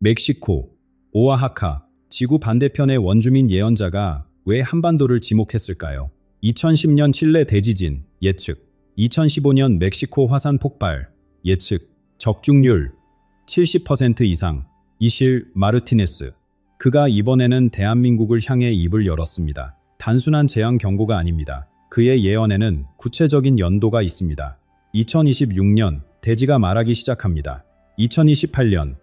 멕시코, 오아하카, 지구 반대편의 원주민 예언자가 왜 한반도를 지목했을까요? 2010년 칠레 대지진 예측, 2015년 멕시코 화산 폭발 예측, 적중률 70% 이상, 이실 마르티네스. 그가 이번에는 대한민국을 향해 입을 열었습니다. 단순한 재앙 경고가 아닙니다. 그의 예언에는 구체적인 연도가 있습니다. 2026년 대지가 말하기 시작합니다. 2028년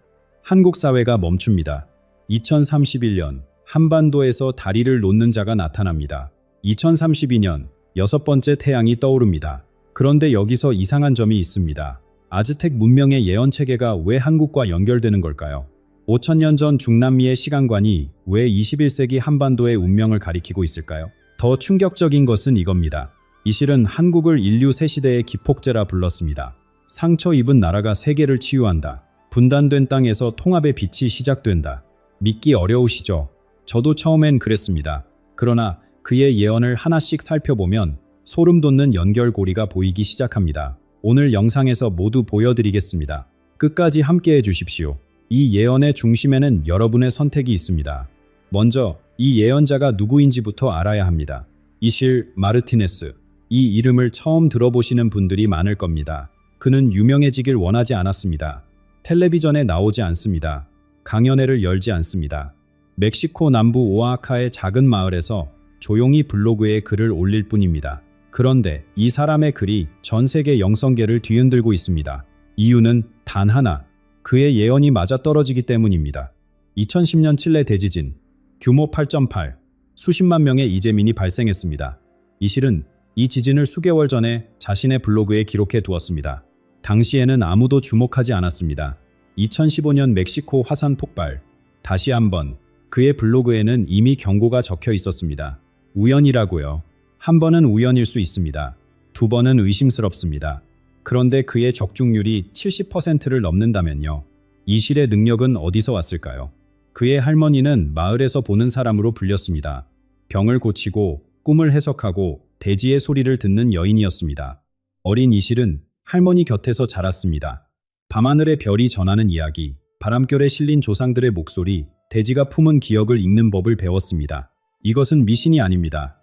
한국 사회가 멈춥니다. 2031년 한반도에서 다리를 놓는 자가 나타납니다. 2032년 여섯 번째 태양이 떠오릅니다. 그런데 여기서 이상한 점이 있습니다. 아즈텍 문명의 예언 체계가 왜 한국과 연결되는 걸까요? 5000년 전 중남미의 시간관이 왜 21세기 한반도의 운명을 가리키고 있을까요? 더 충격적인 것은 이겁니다. 이실은 한국을 인류 새 시대의 기폭제라 불렀습니다. 상처 입은 나라가 세계를 치유한다. 분단된 땅에서 통합의 빛이 시작된다. 믿기 어려우시죠? 저도 처음엔 그랬습니다. 그러나 그의 예언을 하나씩 살펴보면 소름 돋는 연결고리가 보이기 시작합니다. 오늘 영상에서 모두 보여드리겠습니다. 끝까지 함께해 주십시오. 이 예언의 중심에는 여러분의 선택이 있습니다. 먼저 이 예언자가 누구인지부터 알아야 합니다. 이실 마르티네스. 이 이름을 처음 들어보시는 분들이 많을 겁니다. 그는 유명해지길 원하지 않았습니다. 텔레비전에 나오지 않습니다. 강연회를 열지 않습니다. 멕시코 남부 오아하카의 작은 마을에서 조용히 블로그에 글을 올릴 뿐입니다. 그런데 이 사람의 글이 전 세계 영성계를 뒤흔들고 있습니다. 이유는 단 하나, 그의 예언이 맞아떨어지기 때문입니다. 2010년 칠레 대지진, 규모 8.8, 수십만 명의 이재민이 발생했습니다. 이실은 이 지진을 수개월 전에 자신의 블로그에 기록해 두었습니다. 당시에는 아무도 주목하지 않았습니다. 2015년 멕시코 화산 폭발, 다시 한번 그의 블로그에는 이미 경고가 적혀 있었습니다. 우연이라고요. 한 번은 우연일 수 있습니다. 두 번은 의심스럽습니다. 그런데 그의 적중률이 70%를 넘는다면요. 이실의 능력은 어디서 왔을까요? 그의 할머니는 마을에서 보는 사람으로 불렸습니다. 병을 고치고 꿈을 해석하고 대지의 소리를 듣는 여인이었습니다. 어린 이실은 할머니 곁에서 자랐습니다. 밤하늘의 별이 전하는 이야기, 바람결에 실린 조상들의 목소리, 대지가 품은 기억을 읽는 법을 배웠습니다. 이것은 미신이 아닙니다.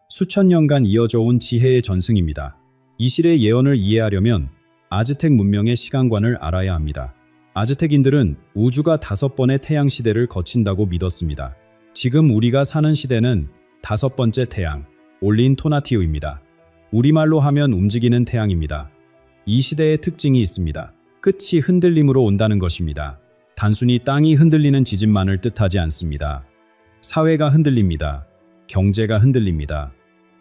수천 년간 이어져 온 지혜의 전승입니다. 이실의 예언을 이해하려면 아즈텍 문명의 시간관을 알아야 합니다. 아즈텍인들은 우주가 5번의 태양 시대를 거친다고 믿었습니다. 지금 우리가 사는 시대는 5번째 태양, 올린 토나티우입니다. 우리말로 하면 움직이는 태양입니다. 이 시대의 특징이 있습니다. 끝이 흔들림으로 온다는 것입니다. 단순히 땅이 흔들리는 지진만을 뜻하지 않습니다. 사회가 흔들립니다. 경제가 흔들립니다.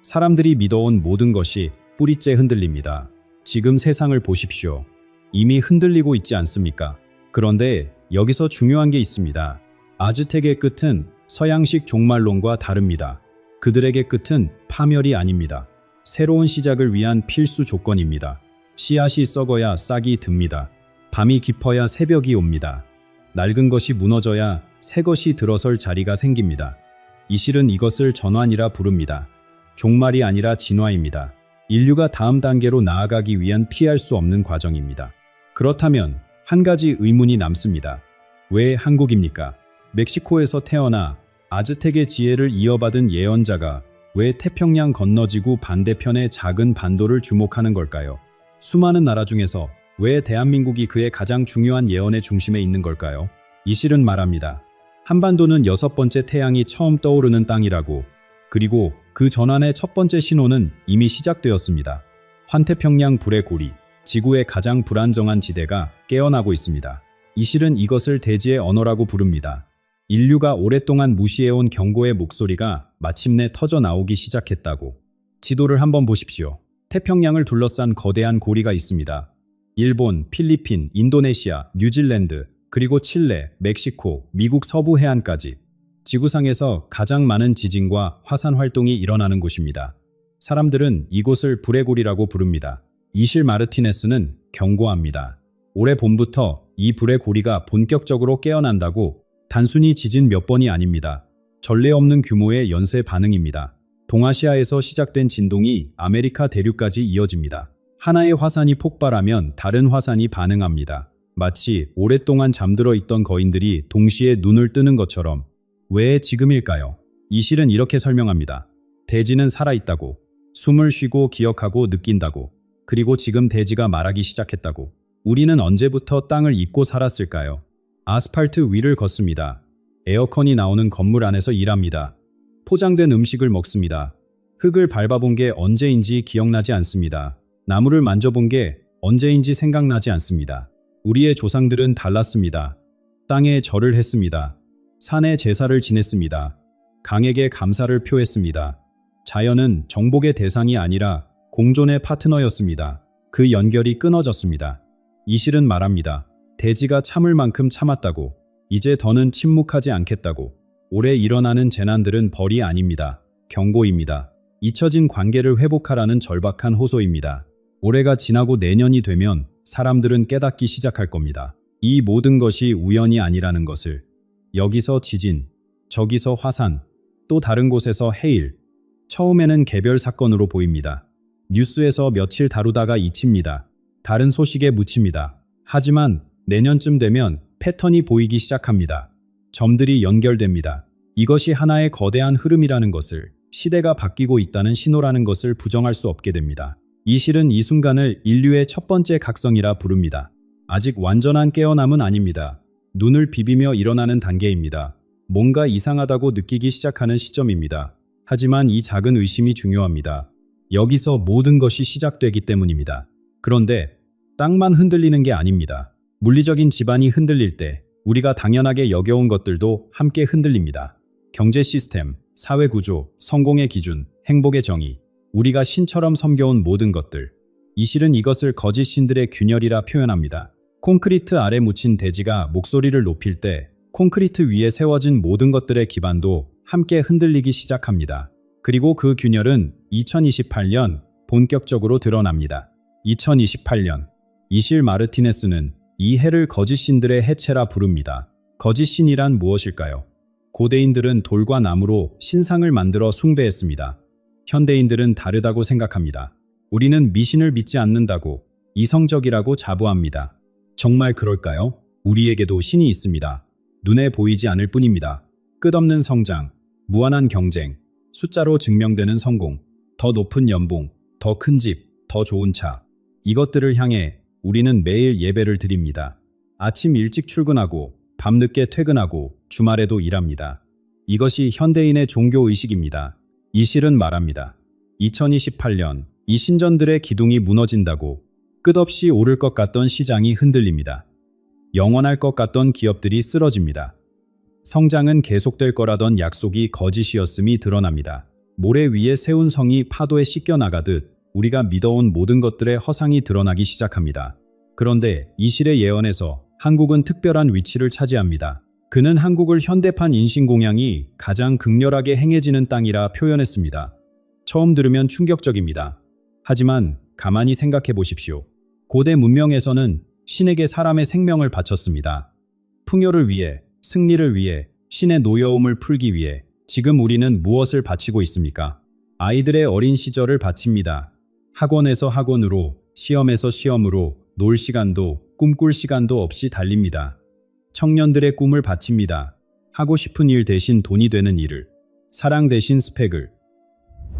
사람들이 믿어온 모든 것이 뿌리째 흔들립니다. 지금 세상을 보십시오. 이미 흔들리고 있지 않습니까? 그런데 여기서 중요한 게 있습니다. 아즈텍의 끝은 서양식 종말론과 다릅니다. 그들에게 끝은 파멸이 아닙니다. 새로운 시작을 위한 필수 조건입니다. 씨앗이 썩어야 싹이 듭니다. 밤이 깊어야 새벽이 옵니다. 낡은 것이 무너져야 새 것이 들어설 자리가 생깁니다. 이실은 이것을 전환이라 부릅니다. 종말이 아니라 진화입니다. 인류가 다음 단계로 나아가기 위한 피할 수 없는 과정입니다. 그렇다면 한 가지 의문이 남습니다. 왜 한국입니까? 멕시코에서 태어나 아즈텍의 지혜를 이어받은 예언자가 왜 태평양 건너지구 반대편의 작은 반도를 주목하는 걸까요? 수많은 나라 중에서 왜 대한민국이 그의 가장 중요한 예언의 중심에 있는 걸까요? 이실은 말합니다. 한반도는 6번째 태양이 처음 떠오르는 땅이라고. 그리고 그 전환의 첫 번째 신호는 이미 시작되었습니다. 환태평양 불의 고리, 지구의 가장 불안정한 지대가 깨어나고 있습니다. 이실은 이것을 대지의 언어라고 부릅니다. 인류가 오랫동안 무시해온 경고의 목소리가 마침내 터져 나오기 시작했다고. 지도를 한번 보십시오. 태평양을 둘러싼 거대한 고리가 있습니다. 일본, 필리핀, 인도네시아, 뉴질랜드, 그리고 칠레, 멕시코, 미국 서부 해안까지 지구상에서 가장 많은 지진과 화산 활동이 일어나는 곳입니다. 사람들은 이곳을 불의 고리라고 부릅니다. 이실 마르티네스는 경고합니다. 올해 봄부터 이 불의 고리가 본격적으로 깨어난다고. 단순히 지진 몇 번이 아닙니다. 전례 없는 규모의 연쇄 반응입니다. 동아시아에서 시작된 진동이 아메리카 대륙까지 이어집니다. 하나의 화산이 폭발하면 다른 화산이 반응합니다. 마치 오랫동안 잠들어 있던 거인들이 동시에 눈을 뜨는 것처럼. 왜 지금일까요? 이 실은 이렇게 설명합니다. 대지는 살아있다고. 숨을 쉬고 기억하고 느낀다고. 그리고 지금 대지가 말하기 시작했다고. 우리는 언제부터 땅을 잊고 살았을까요? 아스팔트 위를 걷습니다. 에어컨이 나오는 건물 안에서 일합니다. 포장된 음식을 먹습니다. 흙을 밟아본 게 언제인지 기억나지 않습니다. 나무를 만져본 게 언제인지 생각나지 않습니다. 우리의 조상들은 달랐습니다. 땅에 절을 했습니다. 산에 제사를 지냈습니다. 강에게 감사를 표했습니다. 자연은 정복의 대상이 아니라 공존의 파트너였습니다. 그 연결이 끊어졌습니다. 이 실은 말합니다. 대지가 참을 만큼 참았다고. 이제 더는 침묵하지 않겠다고. 올해 일어나는 재난들은 벌이 아닙니다. 경고입니다. 잊혀진 관계를 회복하라는 절박한 호소입니다. 올해가 지나고 내년이 되면 사람들은 깨닫기 시작할 겁니다. 이 모든 것이 우연이 아니라는 것을. 여기서 지진, 저기서 화산, 또 다른 곳에서 해일. 처음에는 개별 사건으로 보입니다. 뉴스에서 며칠 다루다가 잊힙니다. 다른 소식에 묻힙니다. 하지만 내년쯤 되면 패턴이 보이기 시작합니다. 점들이 연결됩니다. 이것이 하나의 거대한 흐름이라는 것을, 시대가 바뀌고 있다는 신호라는 것을 부정할 수 없게 됩니다. 이 실은 이 순간을 인류의 첫 번째 각성이라 부릅니다. 아직 완전한 깨어남은 아닙니다. 눈을 비비며 일어나는 단계입니다. 뭔가 이상하다고 느끼기 시작하는 시점입니다. 하지만 이 작은 의심이 중요합니다. 여기서 모든 것이 시작되기 때문입니다. 그런데 땅만 흔들리는 게 아닙니다. 물리적인 지반이 흔들릴 때 우리가 당연하게 여겨온 것들도 함께 흔들립니다. 경제 시스템, 사회 구조, 성공의 기준, 행복의 정의, 우리가 신처럼 섬겨온 모든 것들. 이 실은 이것을 거짓 신들의 균열이라 표현합니다. 콘크리트 아래 묻힌 대지가 목소리를 높일 때 콘크리트 위에 세워진 모든 것들의 기반도 함께 흔들리기 시작합니다. 그리고 그 균열은 2028년 본격적으로 드러납니다. 2028년, 이실 마르티네스는 이 해를 거짓 신들의 해체라 부릅니다. 거짓 신이란 무엇일까요? 고대인들은 돌과 나무로 신상을 만들어 숭배했습니다. 현대인들은 다르다고 생각합니다. 우리는 미신을 믿지 않는다고, 이성적이라고 자부합니다. 정말 그럴까요? 우리에게도 신이 있습니다. 눈에 보이지 않을 뿐입니다. 끝없는 성장, 무한한 경쟁, 숫자로 증명되는 성공, 더 높은 연봉, 더 큰 집, 더 좋은 차. 이것들을 향해 우리는 매일 예배를 드립니다. 아침 일찍 출근하고 밤늦게 퇴근하고 주말에도 일합니다. 이것이 현대인의 종교의식입니다. 이 실은 말합니다. 2028년 이 신전들의 기둥이 무너진다고. 끝없이 오를 것 같던 시장이 흔들립니다. 영원할 것 같던 기업들이 쓰러집니다. 성장은 계속될 거라던 약속이 거짓이었음이 드러납니다. 모래 위에 세운 성이 파도에 씻겨나가듯 우리가 믿어온 모든 것들의 허상이 드러나기 시작합니다. 그런데 이 실의 예언에서 한국은 특별한 위치를 차지합니다. 그는 한국을 현대판 인신공양이 가장 극렬하게 행해지는 땅이라 표현했습니다. 처음 들으면 충격적입니다. 하지만 가만히 생각해 보십시오. 고대 문명에서는 신에게 사람의 생명을 바쳤습니다. 풍요를 위해, 승리를 위해, 신의 노여움을 풀기 위해. 지금 우리는 무엇을 바치고 있습니까? 아이들의 어린 시절을 바칩니다. 학원에서 학원으로, 시험에서 시험으로, 놀 시간도, 꿈꿀 시간도 없이 달립니다. 청년들의 꿈을 바칩니다. 하고 싶은 일 대신 돈이 되는 일을, 사랑 대신 스펙을,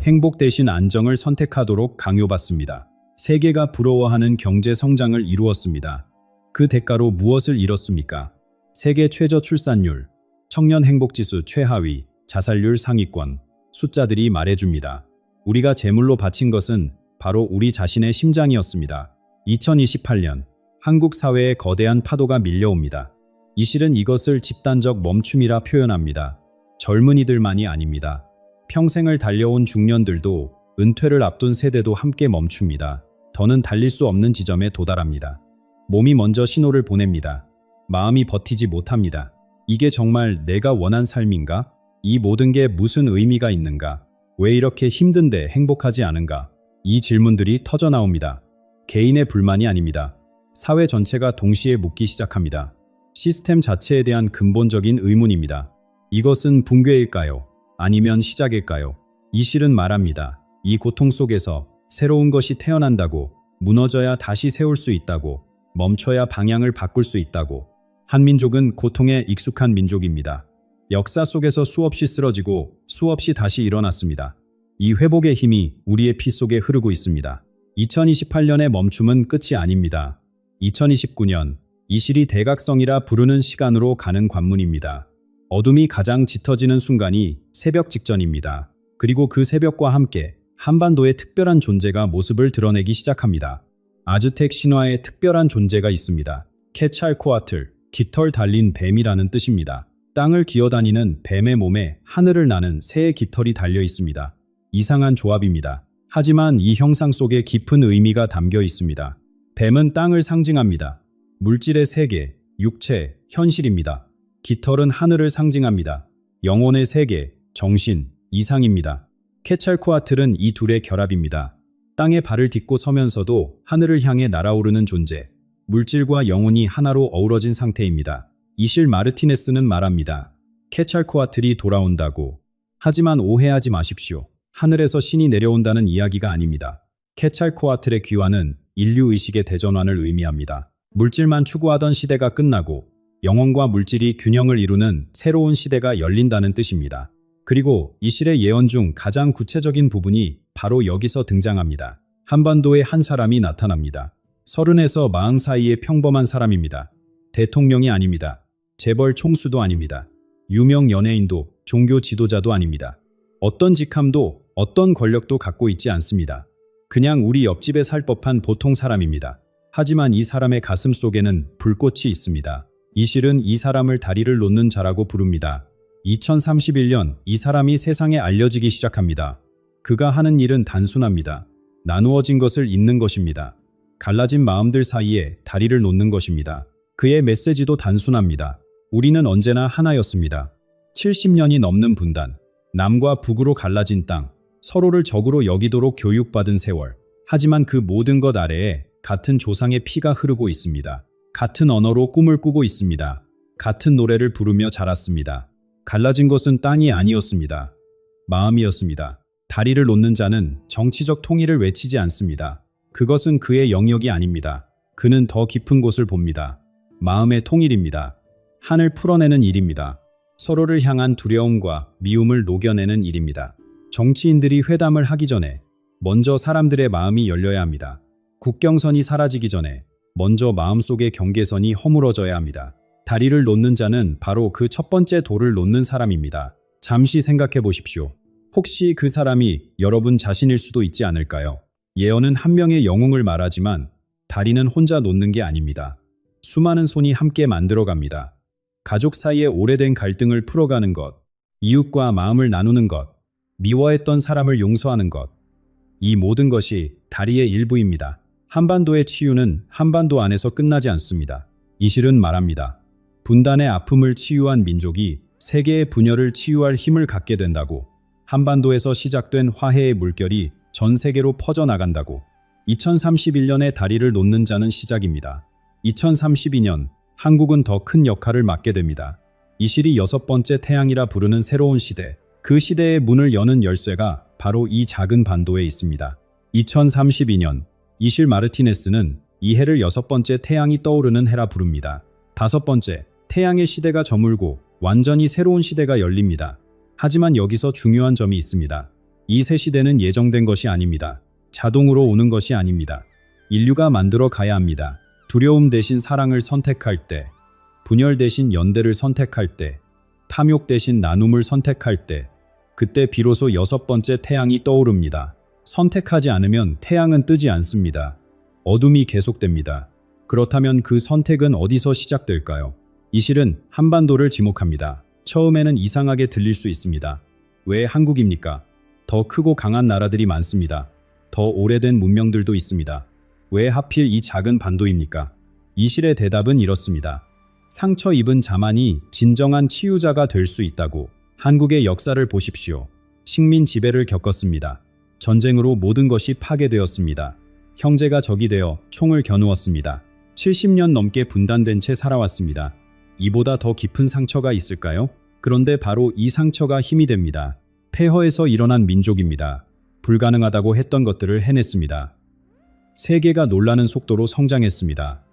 행복 대신 안정을 선택하도록 강요받습니다. 세계가 부러워하는 경제 성장을 이루었습니다. 그 대가로 무엇을 잃었습니까? 세계 최저 출산율, 청년 행복지수 최하위, 자살률 상위권, 숫자들이 말해줍니다. 우리가 제물로 바친 것은 바로 우리 자신의 심장이었습니다. 2028년, 한국 사회에 거대한 파도가 밀려옵니다. 이 실은 이것을 집단적 멈춤이라 표현합니다. 젊은이들만이 아닙니다. 평생을 달려온 중년들도, 은퇴를 앞둔 세대도 함께 멈춥니다. 더는 달릴 수 없는 지점에 도달합니다. 몸이 먼저 신호를 보냅니다. 마음이 버티지 못합니다. 이게 정말 내가 원한 삶인가? 이 모든 게 무슨 의미가 있는가? 왜 이렇게 힘든데 행복하지 않은가? 이 질문들이 터져 나옵니다. 개인의 불만이 아닙니다. 사회 전체가 동시에 묻기 시작합니다. 시스템 자체에 대한 근본적인 의문입니다. 이것은 붕괴일까요? 아니면 시작일까요? 이 실은 말합니다. 이 고통 속에서 새로운 것이 태어난다고, 무너져야 다시 세울 수 있다고. 멈춰야 방향을 바꿀 수 있다고. 한민족은 고통에 익숙한 민족입니다. 역사 속에서 수없이 쓰러지고 수없이 다시 일어났습니다. 이 회복의 힘이 우리의 피 속에 흐르고 있습니다. 2028년의 멈춤은 끝이 아닙니다. 2029년, 이실이 대각성이라 부르는 시간으로 가는 관문입니다. 어둠이 가장 짙어지는 순간이 새벽 직전입니다. 그리고 그 새벽과 함께 한반도의 특별한 존재가 모습을 드러내기 시작합니다. 아즈텍 신화에 특별한 존재가 있습니다. 케찰코아틀, 깃털 달린 뱀이라는 뜻입니다. 땅을 기어다니는 뱀의 몸에 하늘을 나는 새의 깃털이 달려 있습니다. 이상한 조합입니다. 하지만 이 형상 속에 깊은 의미가 담겨 있습니다. 뱀은 땅을 상징합니다. 물질의 세계, 육체, 현실입니다. 깃털은 하늘을 상징합니다. 영혼의 세계, 정신, 이상입니다. 케찰코아틀은 이 둘의 결합입니다. 땅에 발을 딛고 서면서도 하늘을 향해 날아오르는 존재, 물질과 영혼이 하나로 어우러진 상태입니다. 이실 마르티네스는 말합니다. 케찰코아틀이 돌아온다고. 하지만 오해하지 마십시오. 하늘에서 신이 내려온다는 이야기가 아닙니다. 케찰코아틀의 귀환은 인류의식의 대전환을 의미합니다. 물질만 추구하던 시대가 끝나고 영혼과 물질이 균형을 이루는 새로운 시대가 열린다는 뜻입니다. 그리고 이실의 예언 중 가장 구체적인 부분이 바로 여기서 등장합니다. 한반도에 한 사람이 나타납니다. 30에서 40 사이의 평범한 사람입니다. 대통령이 아닙니다. 재벌 총수도 아닙니다. 유명 연예인도 종교 지도자도 아닙니다. 어떤 직함도 어떤 권력도 갖고 있지 않습니다. 그냥 우리 옆집에 살 법한 보통 사람입니다. 하지만 이 사람의 가슴 속에는 불꽃이 있습니다. 이실은 이 사람을 다리를 놓는 자라고 부릅니다. 2031년 이 사람이 세상에 알려지기 시작합니다. 그가 하는 일은 단순합니다. 나누어진 것을 잇는 것입니다. 갈라진 마음들 사이에 다리를 놓는 것입니다. 그의 메시지도 단순합니다. 우리는 언제나 하나였습니다. 70년이 넘는 분단, 남과 북으로 갈라진 땅, 서로를 적으로 여기도록 교육받은 세월. 하지만 그 모든 것 아래에 같은 조상의 피가 흐르고 있습니다. 같은 언어로 꿈을 꾸고 있습니다. 같은 노래를 부르며 자랐습니다. 갈라진 것은 땅이 아니었습니다. 마음이었습니다. 다리를 놓는 자는 정치적 통일을 외치지 않습니다. 그것은 그의 영역이 아닙니다. 그는 더 깊은 곳을 봅니다. 마음의 통일입니다. 한을 풀어내는 일입니다. 서로를 향한 두려움과 미움을 녹여내는 일입니다. 정치인들이 회담을 하기 전에 먼저 사람들의 마음이 열려야 합니다. 국경선이 사라지기 전에 먼저 마음속의 경계선이 허물어져야 합니다. 다리를 놓는 자는 바로 그 첫 번째 돌을 놓는 사람입니다. 잠시 생각해 보십시오. 혹시 그 사람이 여러분 자신일 수도 있지 않을까요? 예언은 한 명의 영웅을 말하지만 다리는 혼자 놓는 게 아닙니다. 수많은 손이 함께 만들어갑니다. 가족 사이의 오래된 갈등을 풀어가는 것, 이웃과 마음을 나누는 것, 미워했던 사람을 용서하는 것. 이 모든 것이 다리의 일부입니다. 한반도의 치유는 한반도 안에서 끝나지 않습니다. 이실은 말합니다. 분단의 아픔을 치유한 민족이 세계의 분열을 치유할 힘을 갖게 된다고. 한반도에서 시작된 화해의 물결이 전 세계로 퍼져나간다고. 2031년에 다리를 놓는 자는 시작입니다. 2032년 한국은 더 큰 역할을 맡게 됩니다. 이실이 6번째 태양이라 부르는 새로운 시대, 그 시대의 문을 여는 열쇠가 바로 이 작은 반도에 있습니다. 2032년 이실 마르티네스는 이 해를 6번째 태양이 떠오르는 해라 부릅니다. 5번째, 태양의 시대가 저물고 완전히 새로운 시대가 열립니다. 하지만 여기서 중요한 점이 있습니다. 이 새 시대는 예정된 것이 아닙니다. 자동으로 오는 것이 아닙니다. 인류가 만들어 가야 합니다. 두려움 대신 사랑을 선택할 때, 분열 대신 연대를 선택할 때, 탐욕 대신 나눔을 선택할 때, 그때 비로소 6번째 태양이 떠오릅니다. 선택하지 않으면 태양은 뜨지 않습니다. 어둠이 계속됩니다. 그렇다면 그 선택은 어디서 시작될까요? 이실은 한반도를 지목합니다. 처음에는 이상하게 들릴 수 있습니다. 왜 한국입니까? 더 크고 강한 나라들이 많습니다. 더 오래된 문명들도 있습니다. 왜 하필 이 작은 반도입니까? 이실의 대답은 이렇습니다. 상처 입은 자만이 진정한 치유자가 될 수 있다고. 한국의 역사를 보십시오. 식민 지배를 겪었습니다. 전쟁으로 모든 것이 파괴되었습니다. 형제가 적이 되어 총을 겨누었습니다. 70년 넘게 분단된 채 살아왔습니다. 이보다 더 깊은 상처가 있을까요? 그런데 바로 이 상처가 힘이 됩니다. 폐허에서 일어난 민족입니다. 불가능하다고 했던 것들을 해냈습니다. 세계가 놀라는 속도로 성장했습니다.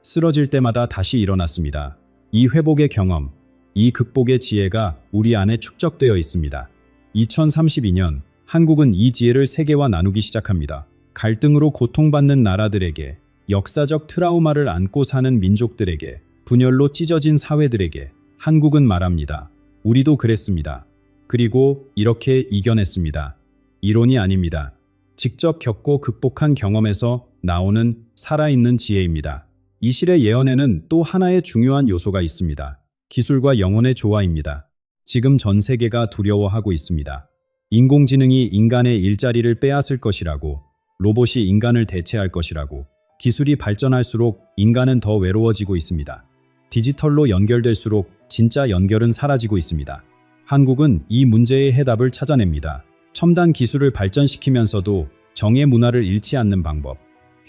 쓰러질 때마다 다시 일어났습니다. 이 회복의 경험, 이 극복의 지혜가 우리 안에 축적되어 있습니다. 2032년 한국은 이 지혜를 세계와 나누기 시작합니다. 갈등으로 고통받는 나라들에게, 역사적 트라우마를 안고 사는 민족들에게, 분열로 찢어진 사회들에게 한국은 말합니다. 우리도 그랬습니다. 그리고 이렇게 이겨냈습니다. 이론이 아닙니다. 직접 겪고 극복한 경험에서 나오는 살아있는 지혜입니다. 이 실의 예언에는 또 하나의 중요한 요소가 있습니다. 기술과 영혼의 조화입니다. 지금 전 세계가 두려워하고 있습니다. 인공지능이 인간의 일자리를 빼앗을 것이라고, 로봇이 인간을 대체할 것이라고. 기술이 발전할수록 인간은 더 외로워지고 있습니다. 디지털로 연결될수록 진짜 연결은 사라지고 있습니다. 한국은 이 문제의 해답을 찾아냅니다. 첨단 기술을 발전시키면서도 정의 문화를 잃지 않는 방법,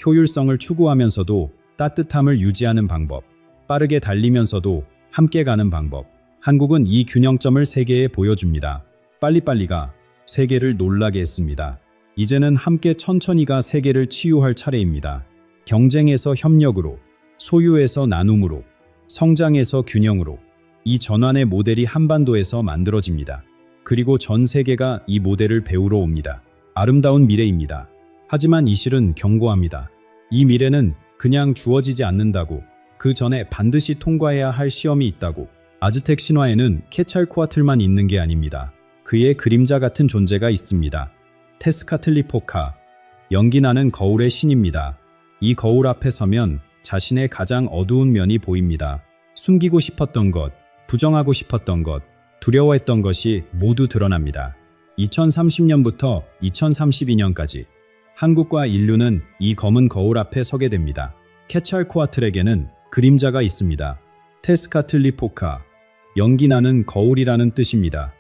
효율성을 추구하면서도 따뜻함을 유지하는 방법, 빠르게 달리면서도 함께 가는 방법. 한국은 이 균형점을 세계에 보여줍니다. 빨리빨리가 세계를 놀라게 했습니다. 이제는 함께 천천히가 세계를 치유할 차례입니다. 경쟁에서 협력으로, 소유에서 나눔으로, 성장에서 균형으로. 이 전환의 모델이 한반도에서 만들어집니다. 그리고 전 세계가 이 모델을 배우러 옵니다. 아름다운 미래입니다. 하지만 이 실은 경고합니다. 이 미래는 그냥 주어지지 않는다고, 그 전에 반드시 통과해야 할 시험이 있다고. 아즈텍 신화에는 케찰코아틀만 있는 게 아닙니다. 그의 그림자 같은 존재가 있습니다. 테스카틀리포카, 연기나는 거울의 신입니다. 이 거울 앞에 서면 자신의 가장 어두운 면이 보입니다. 숨기고 싶었던 것, 부정하고 싶었던 것, 두려워했던 것이 모두 드러납니다. 2030년부터 2032년까지 한국과 인류는 이 검은 거울 앞에 서게 됩니다. 케찰코아틀에게는 그림자가 있습니다. 테스카틀리포카, 연기나는 거울이라는 뜻입니다.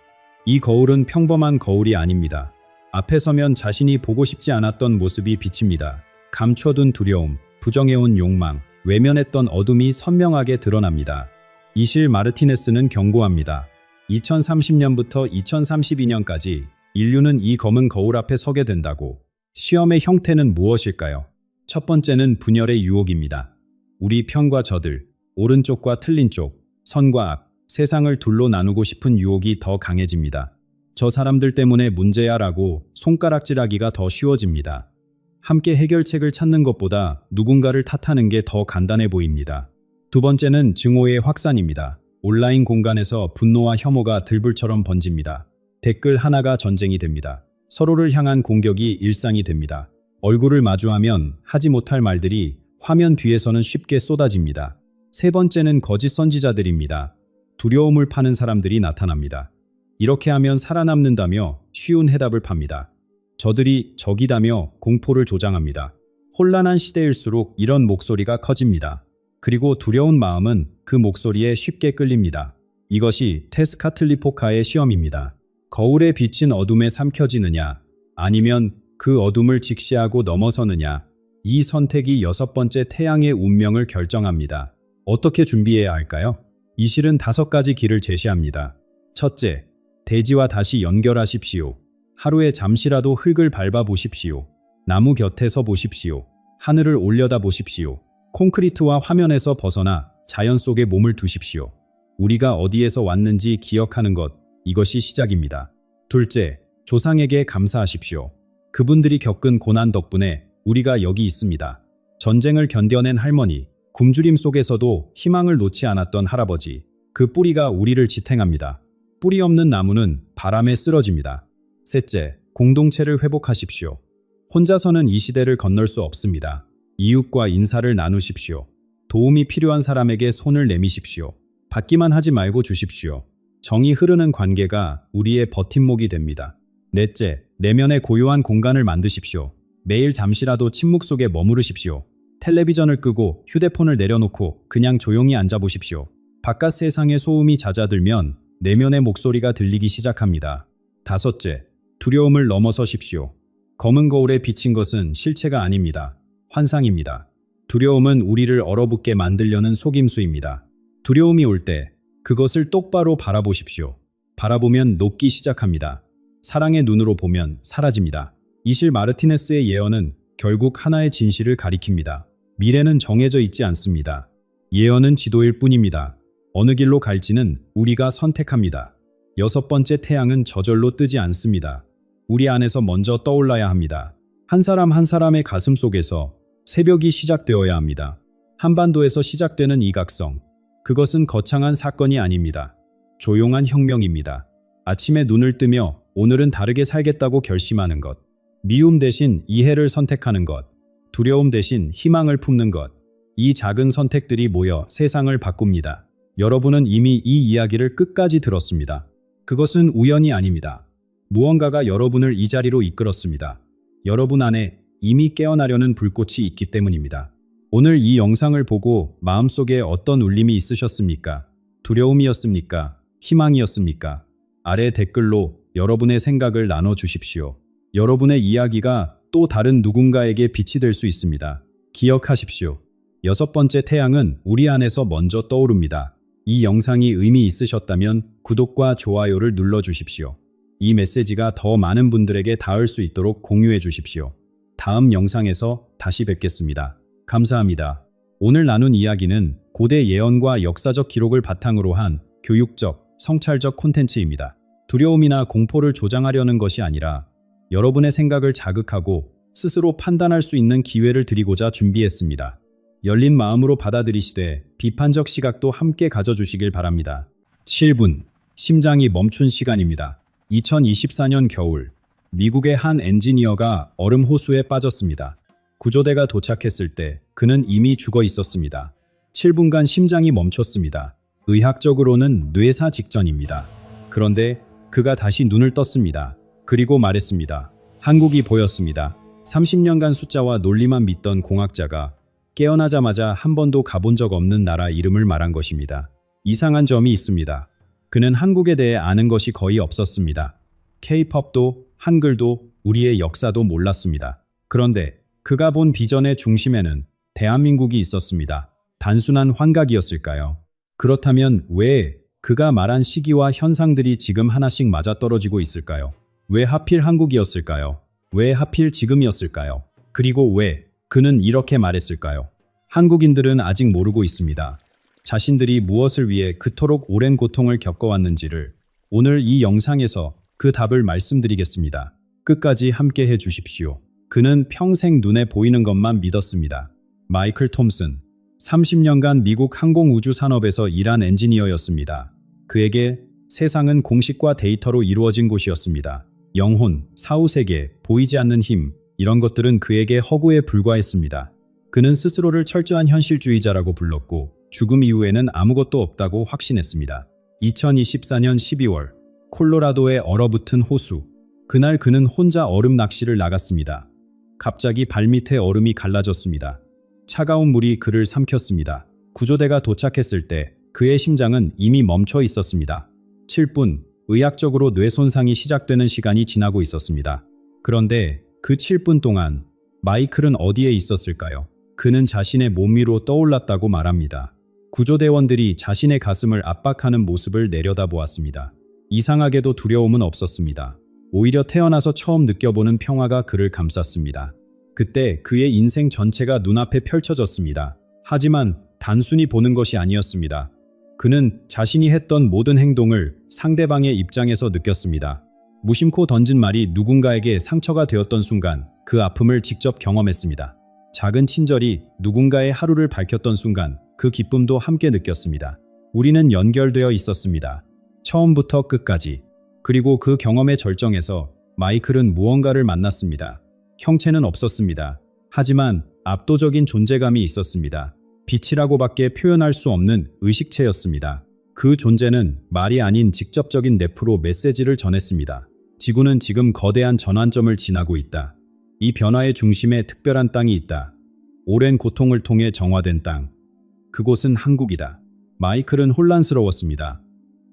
이 거울은 평범한 거울이 아닙니다. 앞에 서면 자신이 보고 싶지 않았던 모습이 비칩니다. 감춰둔 두려움, 부정해온 욕망, 외면했던 어둠이 선명하게 드러납니다. 이실 마르티네스는 경고합니다. 2030년부터 2032년까지 인류는 이 검은 거울 앞에 서게 된다고. 시험의 형태는 무엇일까요? 첫 번째는 분열의 유혹입니다. 우리 편과 저들, 오른쪽과 틀린 쪽, 선과 악, 세상을 둘로 나누고 싶은 유혹이 더 강해집니다. 저 사람들 때문에 문제야라고 손가락질하기가 더 쉬워집니다. 함께 해결책을 찾는 것보다 누군가를 탓하는 게 더 간단해 보입니다. 두 번째는 증오의 확산입니다. 온라인 공간에서 분노와 혐오가 들불처럼 번집니다. 댓글 하나가 전쟁이 됩니다. 서로를 향한 공격이 일상이 됩니다. 얼굴을 마주하면 하지 못할 말들이 화면 뒤에서는 쉽게 쏟아집니다. 세 번째는 거짓 선지자들입니다. 두려움을 파는 사람들이 나타납니다. 이렇게 하면 살아남는다며 쉬운 해답을 팝니다. 저들이 적이다며 공포를 조장합니다. 혼란한 시대일수록 이런 목소리가 커집니다. 그리고 두려운 마음은 그 목소리에 쉽게 끌립니다. 이것이 테스카틀리포카의 시험입니다. 거울에 비친 어둠에 삼켜지느냐, 아니면 그 어둠을 직시하고 넘어서느냐. 이 선택이 6번째 태양의 운명을 결정합니다. 어떻게 준비해야 할까요? 이 실은 5가지 길을 제시합니다. 첫째, 대지와 다시 연결하십시오. 하루에 잠시라도 흙을 밟아 보십시오. 나무 곁에 서 보십시오. 하늘을 올려다 보십시오. 콘크리트와 화면에서 벗어나 자연 속에 몸을 두십시오. 우리가 어디에서 왔는지 기억하는 것, 이것이 시작입니다. 둘째, 조상에게 감사하십시오. 그분들이 겪은 고난 덕분에 우리가 여기 있습니다. 전쟁을 견뎌낸 할머니, 굶주림 속에서도 희망을 놓지 않았던 할아버지, 그 뿌리가 우리를 지탱합니다. 뿌리 없는 나무는 바람에 쓰러집니다. 셋째, 공동체를 회복하십시오. 혼자서는 이 시대를 건널 수 없습니다. 이웃과 인사를 나누십시오. 도움이 필요한 사람에게 손을 내미십시오. 받기만 하지 말고 주십시오. 정이 흐르는 관계가 우리의 버팀목이 됩니다. 넷째, 내면의 고요한 공간을 만드십시오. 매일 잠시라도 침묵 속에 머무르십시오. 텔레비전을 끄고 휴대폰을 내려놓고 그냥 조용히 앉아보십시오. 바깥 세상의 소음이 잦아들면 내면의 목소리가 들리기 시작합니다. 다섯째, 두려움을 넘어서십시오. 검은 거울에 비친 것은 실체가 아닙니다. 환상입니다. 두려움은 우리를 얼어붙게 만들려는 속임수입니다. 두려움이 올 때 그것을 똑바로 바라보십시오. 바라보면 녹기 시작합니다. 사랑의 눈으로 보면 사라집니다. 이실 마르티네스의 예언은 결국 하나의 진실을 가리킵니다. 미래는 정해져 있지 않습니다. 예언은 지도일 뿐입니다. 어느 길로 갈지는 우리가 선택합니다. 여섯 번째 태양은 저절로 뜨지 않습니다. 우리 안에서 먼저 떠올라야 합니다. 한 사람 한 사람의 가슴 속에서 새벽이 시작되어야 합니다. 한반도에서 시작되는 이각성. 그것은 거창한 사건이 아닙니다. 조용한 혁명입니다. 아침에 눈을 뜨며 오늘은 다르게 살겠다고 결심하는 것. 미움 대신 이해를 선택하는 것. 두려움 대신 희망을 품는 것. 이 작은 선택들이 모여 세상을 바꿉니다. 여러분은 이미 이 이야기를 끝까지 들었습니다. 그것은 우연이 아닙니다. 무언가가 여러분을 이 자리로 이끌었습니다. 여러분 안에 이미 깨어나려는 불꽃이 있기 때문입니다. 오늘 이 영상을 보고 마음속에 어떤 울림이 있으셨습니까? 두려움이었습니까? 희망이었습니까? 아래 댓글로 여러분의 생각을 나눠주십시오. 여러분의 이야기가 또 다른 누군가에게 빛이 될 수 있습니다. 기억하십시오. 여섯 번째 태양은 우리 안에서 먼저 떠오릅니다. 이 영상이 의미 있으셨다면 구독과 좋아요를 눌러주십시오. 이 메시지가 더 많은 분들에게 닿을 수 있도록 공유해 주십시오. 다음 영상에서 다시 뵙겠습니다. 감사합니다. 오늘 나눈 이야기는 고대 예언과 역사적 기록을 바탕으로 한 교육적, 성찰적 콘텐츠입니다. 두려움이나 공포를 조장하려는 것이 아니라 여러분의 생각을 자극하고 스스로 판단할 수 있는 기회를 드리고자 준비했습니다. 열린 마음으로 받아들이시되 비판적 시각도 함께 가져주시길 바랍니다. 7분, 심장이 멈춘 시간입니다. 2024년 겨울, 미국의 한 엔지니어가 얼음 호수에 빠졌습니다. 구조대가 도착했을 때 그는 이미 죽어 있었습니다. 7분간 심장이 멈췄습니다. 의학적으로는 뇌사 직전입니다. 그런데 그가 다시 눈을 떴습니다. 그리고 말했습니다. 한국이 보였습니다. 30년간 숫자와 논리만 믿던 공학자가 깨어나자마자 한 번도 가본 적 없는 나라 이름을 말한 것입니다. 이상한 점이 있습니다. 그는 한국에 대해 아는 것이 거의 없었습니다. K-팝도 한글도 우리의 역사도 몰랐습니다. 그런데 그가 본 비전의 중심에는 대한민국이 있었습니다. 단순한 환각이었을까요? 그렇다면 왜 그가 말한 시기와 현상들이 지금 하나씩 맞아떨어지고 있을까요? 왜 하필 한국이었을까요? 왜 하필 지금이었을까요? 그리고 왜 그는 이렇게 말했을까요? 한국인들은 아직 모르고 있습니다. 자신들이 무엇을 위해 그토록 오랜 고통을 겪어왔는지를 오늘 이 영상에서 그 답을 말씀드리겠습니다. 끝까지 함께 해 주십시오. 그는 평생 눈에 보이는 것만 믿었습니다. 마이클 톰슨, 30년간 미국 항공우주 산업에서 일한 엔지니어였습니다. 그에게 세상은 공식과 데이터로 이루어진 곳이었습니다. 영혼, 사후세계, 보이지 않는 힘, 이런 것들은 그에게 허구에 불과했습니다. 그는 스스로를 철저한 현실주의자라고 불렀고 죽음 이후에는 아무것도 없다고 확신했습니다. 2024년 12월, 콜로라도의 얼어붙은 호수. 그날 그는 혼자 얼음 낚시를 나갔습니다. 갑자기 발밑에 얼음이 갈라졌습니다. 차가운 물이 그를 삼켰습니다. 구조대가 도착했을 때 그의 심장은 이미 멈춰 있었습니다. 7분, 의학적으로 뇌 손상이 시작되는 시간이 지나고 있었습니다. 그런데 그 7분 동안 마이클은 어디에 있었을까요? 그는 자신의 몸 위로 떠올랐다고 말합니다. 구조대원들이 자신의 가슴을 압박하는 모습을 내려다보았습니다. 이상하게도 두려움은 없었습니다. 오히려 태어나서 처음 느껴보는 평화가 그를 감쌌습니다. 그때 그의 인생 전체가 눈앞에 펼쳐졌습니다. 하지만 단순히 보는 것이 아니었습니다. 그는 자신이 했던 모든 행동을 상대방의 입장에서 느꼈습니다. 무심코 던진 말이 누군가에게 상처가 되었던 순간 그 아픔을 직접 경험했습니다. 작은 친절이 누군가의 하루를 밝혔던 순간 그 기쁨도 함께 느꼈습니다. 우리는 연결되어 있었습니다. 처음부터 끝까지. 그리고 그 경험의 절정에서 마이클은 무언가를 만났습니다. 형체는 없었습니다. 하지만 압도적인 존재감이 있었습니다. 빛이라고밖에 표현할 수 없는 의식체였습니다. 그 존재는 말이 아닌 직접적인 뇌프로 메시지를 전했습니다. 지구는 지금 거대한 전환점을 지나고 있다. 이 변화의 중심에 특별한 땅이 있다. 오랜 고통을 통해 정화된 땅. 그곳은 한국이다. 마이클은 혼란스러웠습니다.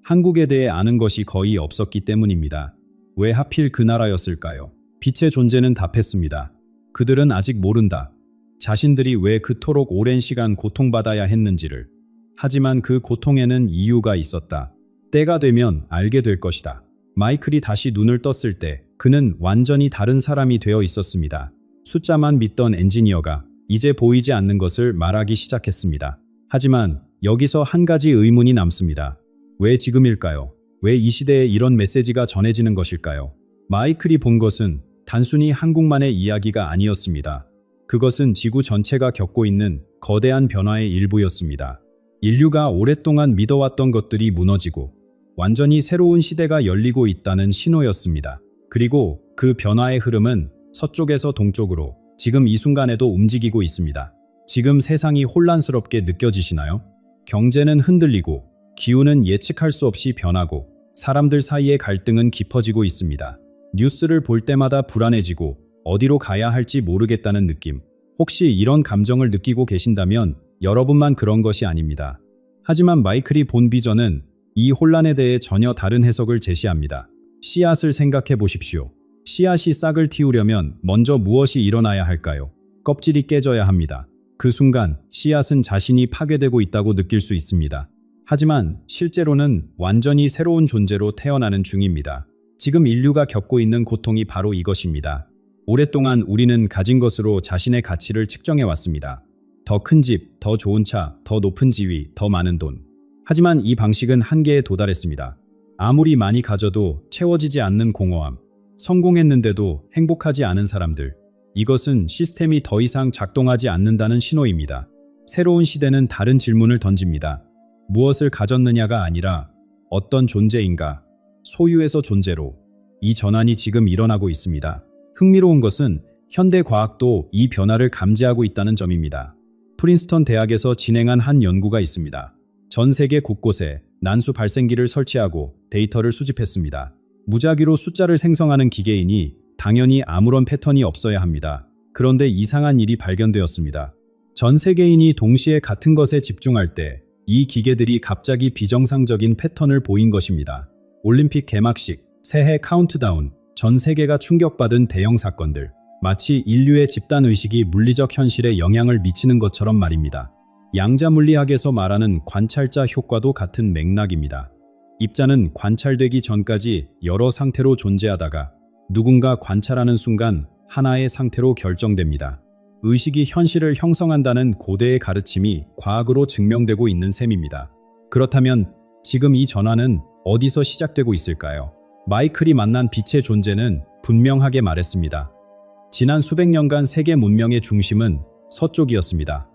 한국에 대해 아는 것이 거의 없었기 때문입니다. 왜 하필 그 나라였을까요? 빛의 존재는 답했습니다. 그들은 아직 모른다. 자신들이 왜 그토록 오랜 시간 고통받아야 했는지를. 하지만 그 고통에는 이유가 있었다. 때가 되면 알게 될 것이다. 마이클이 다시 눈을 떴을 때 그는 완전히 다른 사람이 되어 있었습니다. 숫자만 믿던 엔지니어가 이제 보이지 않는 것을 말하기 시작했습니다. 하지만 여기서 한 가지 의문이 남습니다. 왜 지금일까요? 왜 이 시대에 이런 메시지가 전해지는 것일까요? 마이클이 본 것은 단순히 한국만의 이야기가 아니었습니다. 그것은 지구 전체가 겪고 있는 거대한 변화의 일부였습니다. 인류가 오랫동안 믿어왔던 것들이 무너지고 완전히 새로운 시대가 열리고 있다는 신호였습니다. 그리고 그 변화의 흐름은 서쪽에서 동쪽으로 지금 이 순간에도 움직이고 있습니다. 지금 세상이 혼란스럽게 느껴지시나요? 경제는 흔들리고 기후는 예측할 수 없이 변하고 사람들 사이의 갈등은 깊어지고 있습니다. 뉴스를 볼 때마다 불안해지고 어디로 가야 할지 모르겠다는 느낌. 혹시 이런 감정을 느끼고 계신다면 여러분만 그런 것이 아닙니다. 하지만 마이클이 본 비전은 이 혼란에 대해 전혀 다른 해석을 제시합니다. 씨앗을 생각해 보십시오. 씨앗이 싹을 틔우려면 먼저 무엇이 일어나야 할까요? 껍질이 깨져야 합니다. 그 순간 씨앗은 자신이 파괴되고 있다고 느낄 수 있습니다. 하지만 실제로는 완전히 새로운 존재로 태어나는 중입니다. 지금 인류가 겪고 있는 고통이 바로 이것입니다. 오랫동안 우리는 가진 것으로 자신의 가치를 측정해 왔습니다. 더 큰 집, 더 좋은 차, 더 높은 지위, 더 많은 돈. 하지만 이 방식은 한계에 도달했습니다. 아무리 많이 가져도 채워지지 않는 공허함, 성공했는데도 행복하지 않은 사람들. 이것은 시스템이 더 이상 작동하지 않는다는 신호입니다. 새로운 시대는 다른 질문을 던집니다. 무엇을 가졌느냐가 아니라 어떤 존재인가, 소유에서 존재로. 이 전환이 지금 일어나고 있습니다. 흥미로운 것은 현대 과학도 이 변화를 감지하고 있다는 점입니다. 프린스턴 대학에서 진행한 한 연구가 있습니다. 전 세계 곳곳에 난수 발생기를 설치하고 데이터를 수집했습니다. 무작위로 숫자를 생성하는 기계이니 당연히 아무런 패턴이 없어야 합니다. 그런데 이상한 일이 발견되었습니다. 전 세계인이 동시에 같은 것에 집중할 때 이 기계들이 갑자기 비정상적인 패턴을 보인 것입니다. 올림픽 개막식, 새해 카운트다운, 전 세계가 충격받은 대형 사건들. 마치 인류의 집단의식이 물리적 현실에 영향을 미치는 것처럼 말입니다. 양자물리학에서 말하는 관찰자 효과도 같은 맥락입니다. 입자는 관찰되기 전까지 여러 상태로 존재하다가 누군가 관찰하는 순간 하나의 상태로 결정됩니다. 의식이 현실을 형성한다는 고대의 가르침이 과학으로 증명되고 있는 셈입니다. 그렇다면 지금 이 전환은 어디서 시작되고 있을까요? 마이클이 만난 빛의 존재는 분명하게 말했습니다. 지난 수백 년간 세계 문명의 중심은 서쪽이었습니다.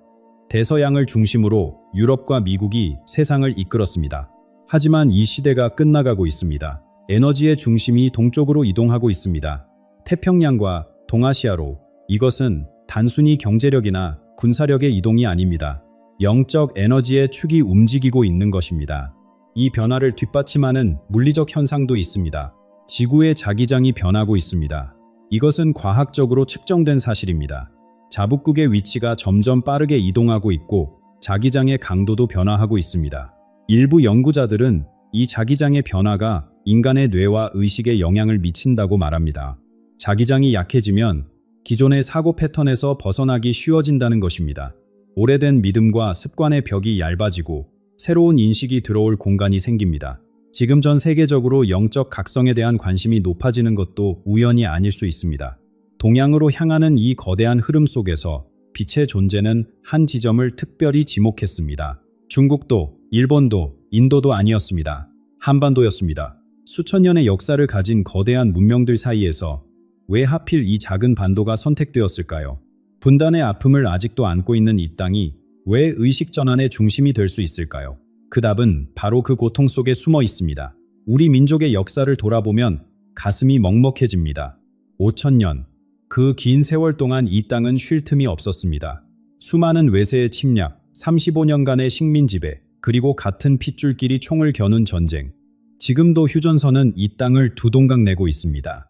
대서양을 중심으로 유럽과 미국이 세상을 이끌었습니다. 하지만 이 시대가 끝나가고 있습니다. 에너지의 중심이 동쪽으로 이동하고 있습니다. 태평양과 동아시아로. 이것은 단순히 경제력이나 군사력의 이동이 아닙니다. 영적 에너지의 축이 움직이고 있는 것입니다. 이 변화를 뒷받침하는 물리적 현상도 있습니다. 지구의 자기장이 변하고 있습니다. 이것은 과학적으로 측정된 사실입니다. 자북극의 위치가 점점 빠르게 이동하고 있고 자기장의 강도도 변화하고 있습니다. 일부 연구자들은 이 자기장의 변화가 인간의 뇌와 의식에 영향을 미친다고 말합니다. 자기장이 약해지면 기존의 사고 패턴에서 벗어나기 쉬워진다는 것입니다. 오래된 믿음과 습관의 벽이 얇아지고 새로운 인식이 들어올 공간이 생깁니다. 지금 전 세계적으로 영적 각성에 대한 관심이 높아지는 것도 우연이 아닐 수 있습니다. 동양으로 향하는 이 거대한 흐름 속에서 빛의 존재는 한 지점을 특별히 지목했습니다. 중국도, 일본도, 인도도 아니었습니다. 한반도였습니다. 수천 년의 역사를 가진 거대한 문명들 사이에서 왜 하필 이 작은 반도가 선택되었을까요? 분단의 아픔을 아직도 안고 있는 이 땅이 왜 의식 전환의 중심이 될 수 있을까요? 그 답은 바로 그 고통 속에 숨어 있습니다. 우리 민족의 역사를 돌아보면 가슴이 먹먹해집니다. 5,000년, 그 긴 세월 동안 이 땅은 쉴 틈이 없었습니다. 수많은 외세의 침략, 35년간의 식민 지배, 그리고 같은 핏줄끼리 총을 겨눈 전쟁. 지금도 휴전선은 이 땅을 두 동강 내고 있습니다.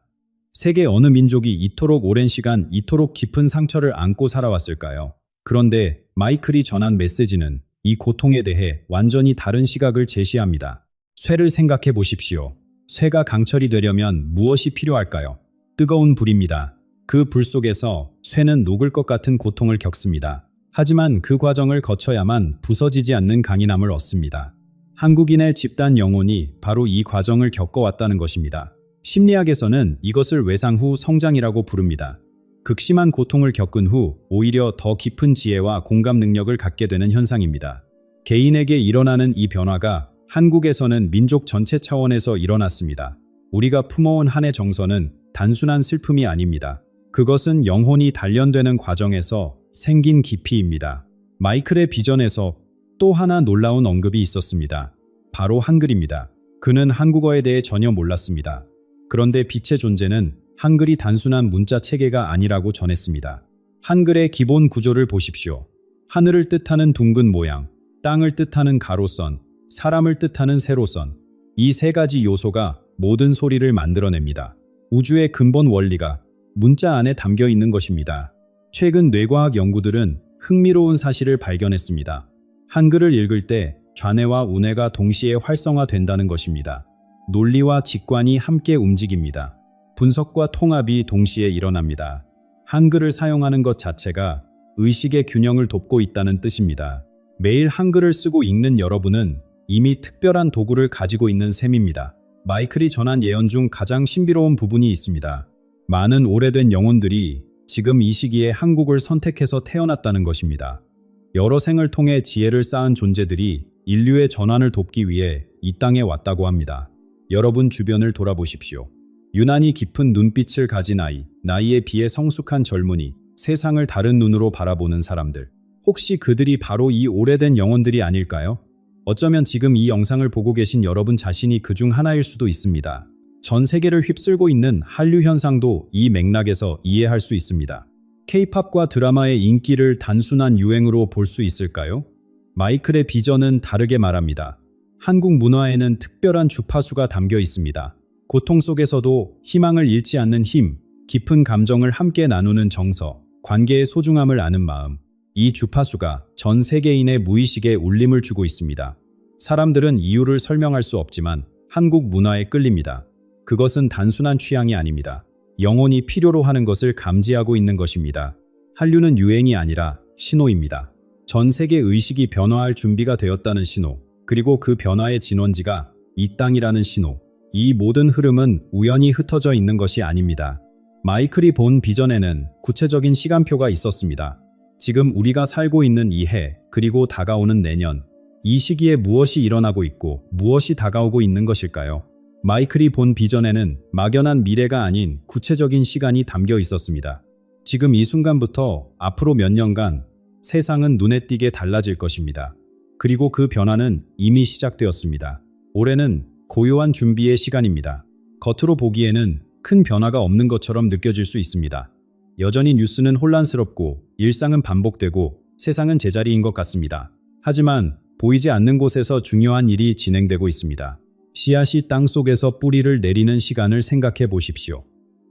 세계 어느 민족이 이토록 오랜 시간 이토록 깊은 상처를 안고 살아왔을까요? 그런데 마이클이 전한 메시지는 이 고통에 대해 완전히 다른 시각을 제시합니다. 쇠를 생각해 보십시오. 쇠가 강철이 되려면 무엇이 필요할까요? 뜨거운 불입니다. 그 불 속에서 쇠는 녹을 것 같은 고통을 겪습니다. 하지만 그 과정을 거쳐야만 부서지지 않는 강인함을 얻습니다. 한국인의 집단 영혼이 바로 이 과정을 겪어왔다는 것입니다. 심리학에서는 이것을 외상 후 성장이라고 부릅니다. 극심한 고통을 겪은 후 오히려 더 깊은 지혜와 공감 능력을 갖게 되는 현상입니다. 개인에게 일어나는 이 변화가 한국에서는 민족 전체 차원에서 일어났습니다. 우리가 품어온 한해 정서는 단순한 슬픔이 아닙니다. 그것은 영혼이 단련되는 과정에서 생긴 깊이입니다. 마이클의 비전에서 또 하나 놀라운 언급이 있었습니다. 바로 한글입니다. 그는 한국어에 대해 전혀 몰랐습니다. 그런데 빛의 존재는 한글이 단순한 문자 체계가 아니라고 전했습니다. 한글의 기본 구조를 보십시오. 하늘을 뜻하는 둥근 모양, 땅을 뜻하는 가로선, 사람을 뜻하는 세로선. 이 세 가지 요소가 모든 소리를 만들어냅니다. 우주의 근본 원리가 문자 안에 담겨 있는 것입니다. 최근 뇌과학 연구들은 흥미로운 사실을 발견했습니다. 한글을 읽을 때 좌뇌와 우뇌가 동시에 활성화된다는 것입니다. 논리와 직관이 함께 움직입니다. 분석과 통합이 동시에 일어납니다. 한글을 사용하는 것 자체가 의식의 균형을 돕고 있다는 뜻입니다. 매일 한글을 쓰고 읽는 여러분은 이미 특별한 도구를 가지고 있는 셈입니다. 마이클이 전한 예언 중 가장 신비로운 부분이 있습니다. 많은 오래된 영혼들이 지금 이 시기에 한국을 선택해서 태어났다는 것입니다. 여러 생을 통해 지혜를 쌓은 존재들이 인류의 전환을 돕기 위해 이 땅에 왔다고 합니다. 여러분 주변을 돌아보십시오. 유난히 깊은 눈빛을 가진 아이, 나이에 비해 성숙한 젊은이, 세상을 다른 눈으로 바라보는 사람들. 혹시 그들이 바로 이 오래된 영혼들이 아닐까요? 어쩌면 지금 이 영상을 보고 계신 여러분 자신이 그중 하나일 수도 있습니다. 전 세계를 휩쓸고 있는 한류 현상도 이 맥락에서 이해할 수 있습니다. K-팝과 드라마의 인기를 단순한 유행으로 볼 수 있을까요? 마이클의 비전은 다르게 말합니다. 한국 문화에는 특별한 주파수가 담겨 있습니다. 고통 속에서도 희망을 잃지 않는 힘, 깊은 감정을 함께 나누는 정서, 관계의 소중함을 아는 마음. 이 주파수가 전 세계인의 무의식에 울림을 주고 있습니다. 사람들은 이유를 설명할 수 없지만 한국 문화에 끌립니다. 그것은 단순한 취향이 아닙니다. 영혼이 필요로 하는 것을 감지하고 있는 것입니다. 한류는 유행이 아니라 신호입니다. 전 세계 의식이 변화할 준비가 되었다는 신호, 그리고 그 변화의 진원지가 이 땅이라는 신호. 이 모든 흐름은 우연히 흩어져 있는 것이 아닙니다. 마이클이 본 비전에는 구체적인 시간표가 있었습니다. 지금 우리가 살고 있는 이 해, 그리고 다가오는 내년, 이 시기에 무엇이 일어나고 있고 무엇이 다가오고 있는 것일까요? 마이클이 본 비전에는 막연한 미래가 아닌 구체적인 시간이 담겨 있었습니다. 지금 이 순간부터 앞으로 몇 년간 세상은 눈에 띄게 달라질 것입니다. 그리고 그 변화는 이미 시작되었습니다. 올해는 고요한 준비의 시간입니다. 겉으로 보기에는 큰 변화가 없는 것처럼 느껴질 수 있습니다. 여전히 뉴스는 혼란스럽고 일상은 반복되고 세상은 제자리인 것 같습니다. 하지만 보이지 않는 곳에서 중요한 일이 진행되고 있습니다. 씨앗이 땅 속에서 뿌리를 내리는 시간을 생각해 보십시오.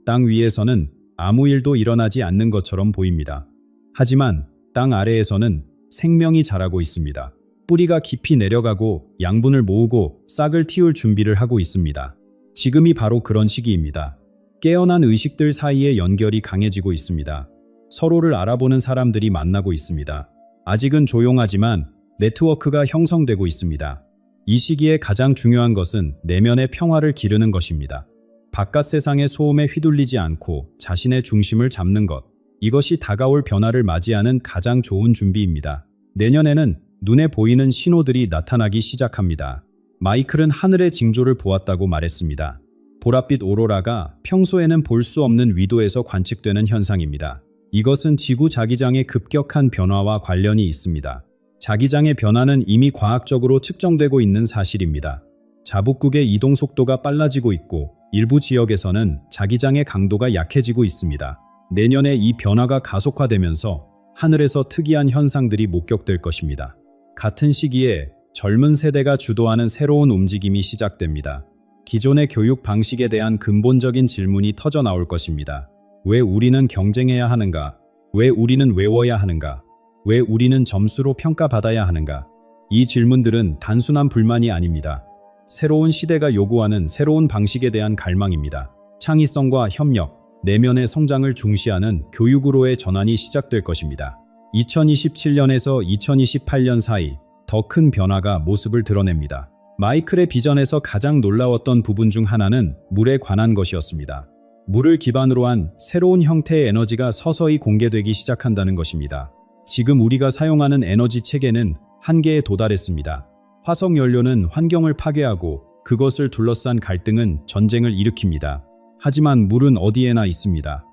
땅 위에서는 아무 일도 일어나지 않는 것처럼 보입니다. 하지만 땅 아래에서는 생명이 자라고 있습니다. 뿌리가 깊이 내려가고 양분을 모으고 싹을 틔울 준비를 하고 있습니다. 지금이 바로 그런 시기입니다. 깨어난 의식들 사이에 연결이 강해지고 있습니다. 서로를 알아보는 사람들이 만나고 있습니다. 아직은 조용하지만 네트워크가 형성되고 있습니다. 이 시기에 가장 중요한 것은 내면의 평화를 기르는 것입니다. 바깥 세상의 소음에 휘둘리지 않고 자신의 중심을 잡는 것. 이것이 다가올 변화를 맞이하는 가장 좋은 준비입니다. 내년에는 눈에 보이는 신호들이 나타나기 시작합니다. 마이클은 하늘의 징조를 보았다고 말했습니다. 보랏빛 오로라가 평소에는 볼 수 없는 위도에서 관측되는 현상입니다. 이것은 지구 자기장의 급격한 변화와 관련이 있습니다. 자기장의 변화는 이미 과학적으로 측정되고 있는 사실입니다. 자북극의 이동 속도가 빨라지고 있고 일부 지역에서는 자기장의 강도가 약해지고 있습니다. 내년에 이 변화가 가속화되면서 하늘에서 특이한 현상들이 목격될 것입니다. 같은 시기에 젊은 세대가 주도하는 새로운 움직임이 시작됩니다. 기존의 교육 방식에 대한 근본적인 질문이 터져 나올 것입니다. 왜 우리는 경쟁해야 하는가? 왜 우리는 외워야 하는가? 왜 우리는 점수로 평가받아야 하는가? 이 질문들은 단순한 불만이 아닙니다. 새로운 시대가 요구하는 새로운 방식에 대한 갈망입니다. 창의성과 협력, 내면의 성장을 중시하는 교육으로의 전환이 시작될 것입니다. 2027년에서 2028년 사이 더 큰 변화가 모습을 드러냅니다. 마이클의 비전에서 가장 놀라웠던 부분 중 하나는 물에 관한 것이었습니다. 물을 기반으로 한 새로운 형태의 에너지가 서서히 공개되기 시작한다는 것입니다. 지금 우리가 사용하는 에너지 체계는 한계에 도달했습니다. 화석 연료는 환경을 파괴하고 그것을 둘러싼 갈등은 전쟁을 일으킵니다. 하지만 물은 어디에나 있습니다.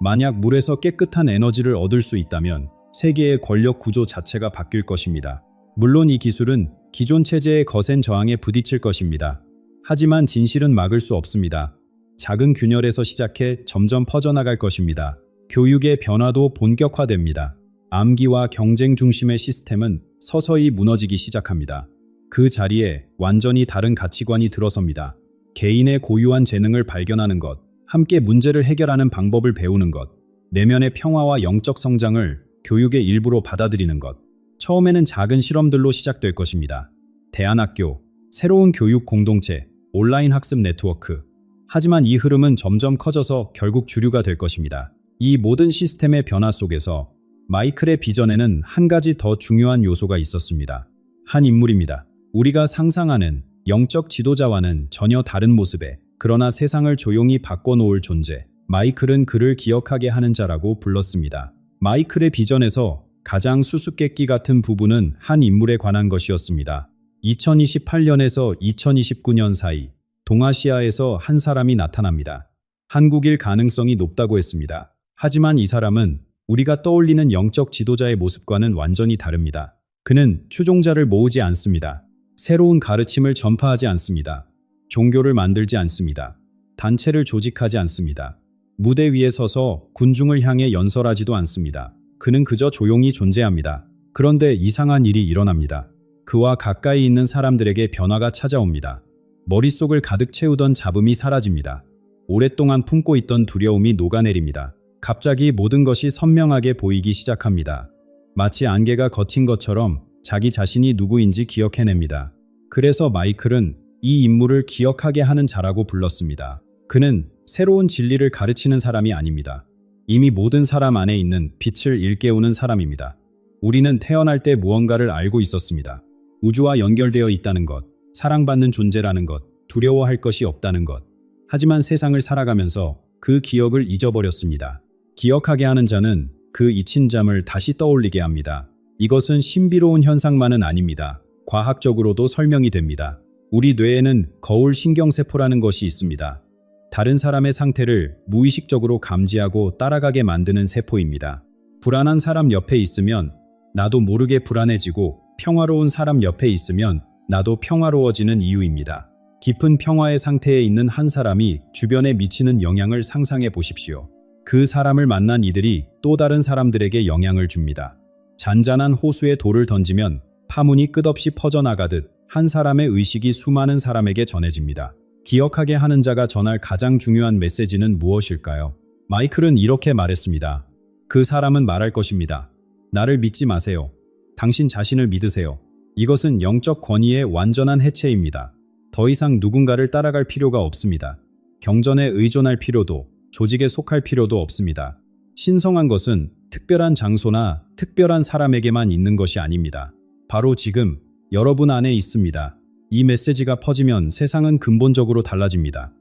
만약 물에서 깨끗한 에너지를 얻을 수 있다면 세계의 권력 구조 자체가 바뀔 것입니다. 물론 이 기술은 기존 체제의 거센 저항에 부딪힐 것입니다. 하지만 진실은 막을 수 없습니다. 작은 균열에서 시작해 점점 퍼져나갈 것입니다. 교육의 변화도 본격화됩니다. 암기와 경쟁 중심의 시스템은 서서히 무너지기 시작합니다. 그 자리에 완전히 다른 가치관이 들어섭니다. 개인의 고유한 재능을 발견하는 것, 함께 문제를 해결하는 방법을 배우는 것, 내면의 평화와 영적 성장을 교육의 일부로 받아들이는 것. 처음에는 작은 실험들로 시작될 것입니다. 대안학교, 새로운 교육 공동체, 온라인 학습 네트워크. 하지만 이 흐름은 점점 커져서 결국 주류가 될 것입니다. 이 모든 시스템의 변화 속에서 마이클의 비전에는 한 가지 더 중요한 요소가 있었습니다. 한 인물입니다. 우리가 상상하는 영적 지도자와는 전혀 다른 모습에, 그러나 세상을 조용히 바꿔놓을 존재, 마이클은 그를 기억하게 하는 자라고 불렀습니다. 마이클의 비전에서 가장 수수께끼 같은 부분은 한 인물에 관한 것이었습니다. 2028년에서 2029년 사이 동아시아에서 한 사람이 나타납니다. 한국일 가능성이 높다고 했습니다. 하지만 이 사람은 우리가 떠올리는 영적 지도자의 모습과는 완전히 다릅니다. 그는 추종자를 모으지 않습니다. 새로운 가르침을 전파하지 않습니다. 종교를 만들지 않습니다. 단체를 조직하지 않습니다. 무대 위에 서서 군중을 향해 연설하지도 않습니다. 그는 그저 조용히 존재합니다. 그런데 이상한 일이 일어납니다. 그와 가까이 있는 사람들에게 변화가 찾아옵니다. 머릿속을 가득 채우던 잡음이 사라집니다. 오랫동안 품고 있던 두려움이 녹아내립니다. 갑자기 모든 것이 선명하게 보이기 시작합니다. 마치 안개가 걷힌 것처럼 자기 자신이 누구인지 기억해냅니다. 그래서 마이클은 이 인물을 기억하게 하는 자라고 불렀습니다. 그는 새로운 진리를 가르치는 사람이 아닙니다. 이미 모든 사람 안에 있는 빛을 일깨우는 사람입니다. 우리는 태어날 때 무언가를 알고 있었습니다. 우주와 연결되어 있다는 것, 사랑받는 존재라는 것, 두려워할 것이 없다는 것. 하지만 세상을 살아가면서 그 기억을 잊어버렸습니다. 기억하게 하는 자는 그 잊힌 잠을 다시 떠올리게 합니다. 이것은 신비로운 현상만은 아닙니다. 과학적으로도 설명이 됩니다. 우리 뇌에는 거울 신경세포라는 것이 있습니다. 다른 사람의 상태를 무의식적으로 감지하고 따라가게 만드는 세포입니다. 불안한 사람 옆에 있으면 나도 모르게 불안해지고, 평화로운 사람 옆에 있으면 나도 평화로워지는 이유입니다. 깊은 평화의 상태에 있는 한 사람이 주변에 미치는 영향을 상상해 보십시오. 그 사람을 만난 이들이 또 다른 사람들에게 영향을 줍니다. 잔잔한 호수에 돌을 던지면 파문이 끝없이 퍼져나가듯 한 사람의 의식이 수많은 사람에게 전해집니다. 기억하게 하는 자가 전할 가장 중요한 메시지는 무엇일까요? 마이클은 이렇게 말했습니다. 그 사람은 말할 것입니다. 나를 믿지 마세요. 당신 자신을 믿으세요. 이것은 영적 권위의 완전한 해체입니다. 더 이상 누군가를 따라갈 필요가 없습니다. 경전에 의존할 필요도, 조직에 속할 필요도 없습니다. 신성한 것은 특별한 장소나 특별한 사람에게만 있는 것이 아닙니다. 바로 지금 여러분 안에 있습니다. 이 메시지가 퍼지면 세상은 근본적으로 달라집니다.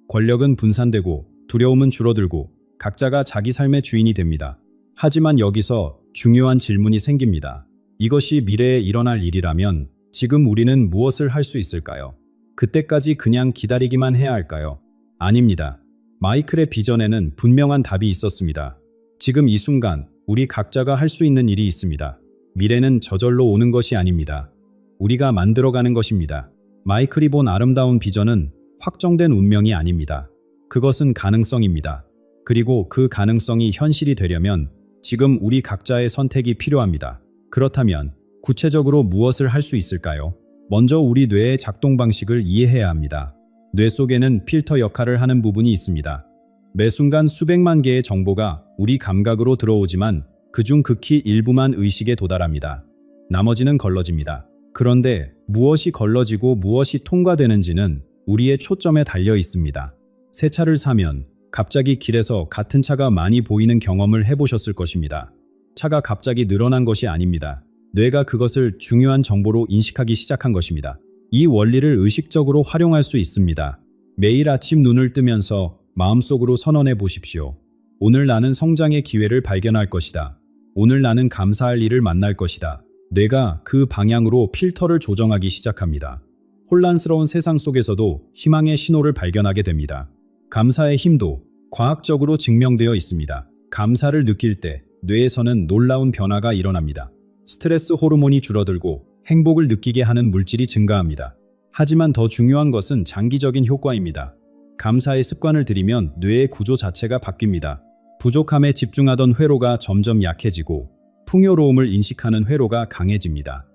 권력은 분산되고 두려움은 줄어들고 각자가 자기 삶의 주인이 됩니다. 하지만 여기서 중요한 질문이 생깁니다. 이것이 미래에 일어날 일이라면 지금 우리는 무엇을 할 수 있을까요? 그때까지 그냥 기다리기만 해야 할까요? 아닙니다. 마이클의 비전에는 분명한 답이 있었습니다. 지금 이 순간 우리 각자가 할 수 있는 일이 있습니다. 미래는 저절로 오는 것이 아닙니다. 우리가 만들어가는 것입니다. 마이클이 본 아름다운 비전은 확정된 운명이 아닙니다. 그것은 가능성입니다. 그리고 그 가능성이 현실이 되려면 지금 우리 각자의 선택이 필요합니다. 그렇다면 구체적으로 무엇을 할 수 있을까요? 먼저 우리 뇌의 작동 방식을 이해해야 합니다. 뇌 속에는 필터 역할을 하는 부분이 있습니다. 매 순간 수백만 개의 정보가 우리 감각으로 들어오지만 그중 극히 일부만 의식에 도달합니다. 나머지는 걸러집니다. 그런데 무엇이 걸러지고 무엇이 통과되는지는 우리의 초점에 달려 있습니다. 새 차를 사면 갑자기 길에서 같은 차가 많이 보이는 경험을 해보셨을 것입니다. 차가 갑자기 늘어난 것이 아닙니다. 뇌가 그것을 중요한 정보로 인식하기 시작한 것입니다. 이 원리를 의식적으로 활용할 수 있습니다. 매일 아침 눈을 뜨면서 마음속으로 선언해 보십시오. 오늘 나는 성장의 기회를 발견할 것이다. 오늘 나는 감사할 일을 만날 것이다. 뇌가 그 방향으로 필터를 조정하기 시작합니다. 혼란스러운 세상 속에서도 희망의 신호를 발견하게 됩니다. 감사의 힘도 과학적으로 증명되어 있습니다. 감사를 느낄 때 뇌에서는 놀라운 변화가 일어납니다. 스트레스 호르몬이 줄어들고 행복을 느끼게 하는 물질이 증가합니다. 하지만 더 중요한 것은 장기적인 효과입니다. 감사의 습관을 들이면 뇌의 구조 자체가 바뀝니다. 부족함에 집중하던 회로가 점점 약해지고 풍요로움을 인식하는 회로가 강해집니다.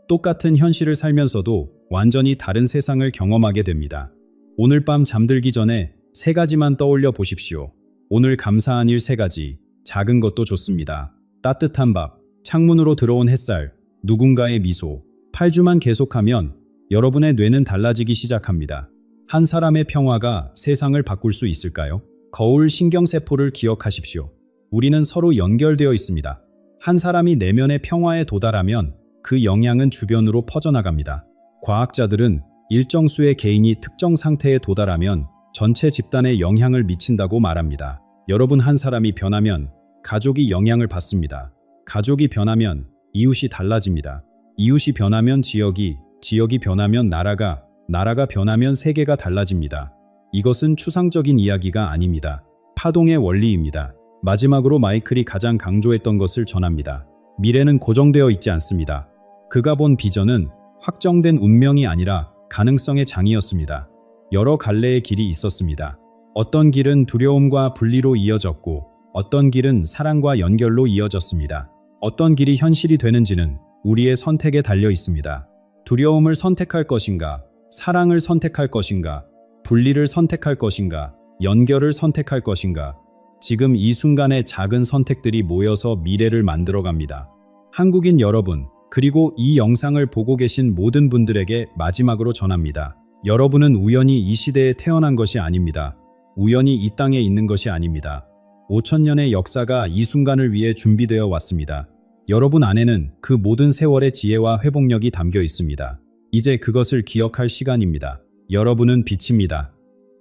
똑같은 현실을 살면서도 완전히 다른 세상을 경험하게 됩니다. 오늘 밤 잠들기 전에 3가지만 떠올려 보십시오. 오늘 감사한 일 3가지. 작은 것도 좋습니다. 따뜻한 밥, 창문으로 들어온 햇살, 누군가의 미소. 8주만 계속하면 여러분의 뇌는 달라지기 시작합니다. 한 사람의 평화가 세상을 바꿀 수 있을까요? 거울 신경세포를 기억하십시오. 우리는 서로 연결되어 있습니다. 한 사람이 내면의 평화에 도달하면 그 영향은 주변으로 퍼져나갑니다. 과학자들은 일정 수의 개인이 특정 상태에 도달하면 전체 집단에 영향을 미친다고 말합니다. 여러분 한 사람이 변하면 가족이 영향을 받습니다. 가족이 변하면 이웃이 달라집니다. 이웃이 변하면 지역이 변하면 나라가 변하면 세계가 달라집니다. 이것은 추상적인 이야기가 아닙니다. 파동의 원리입니다. 마지막으로 마이클이 가장 강조했던 것을 전합니다. 미래는 고정되어 있지 않습니다. 그가 본 비전은 확정된 운명이 아니라 가능성의 장이었습니다. 여러 갈래의 길이 있었습니다. 어떤 길은 두려움과 분리로 이어졌고 어떤 길은 사랑과 연결로 이어졌습니다. 어떤 길이 현실이 되는지는 우리의 선택에 달려 있습니다. 두려움을 선택할 것인가, 사랑을 선택할 것인가, 분리를 선택할 것인가, 연결을 선택할 것인가. 지금 이 순간의 작은 선택들이 모여서 미래를 만들어갑니다. 한국인 여러분, 그리고 이 영상을 보고 계신 모든 분들에게 마지막으로 전합니다. 여러분은 우연히 이 시대에 태어난 것이 아닙니다. 우연히 이 땅에 있는 것이 아닙니다. 5000년의 역사가 이 순간을 위해 준비되어 왔습니다. 여러분 안에는 그 모든 세월의 지혜와 회복력이 담겨 있습니다. 이제 그것을 기억할 시간입니다. 여러분은 빛입니다.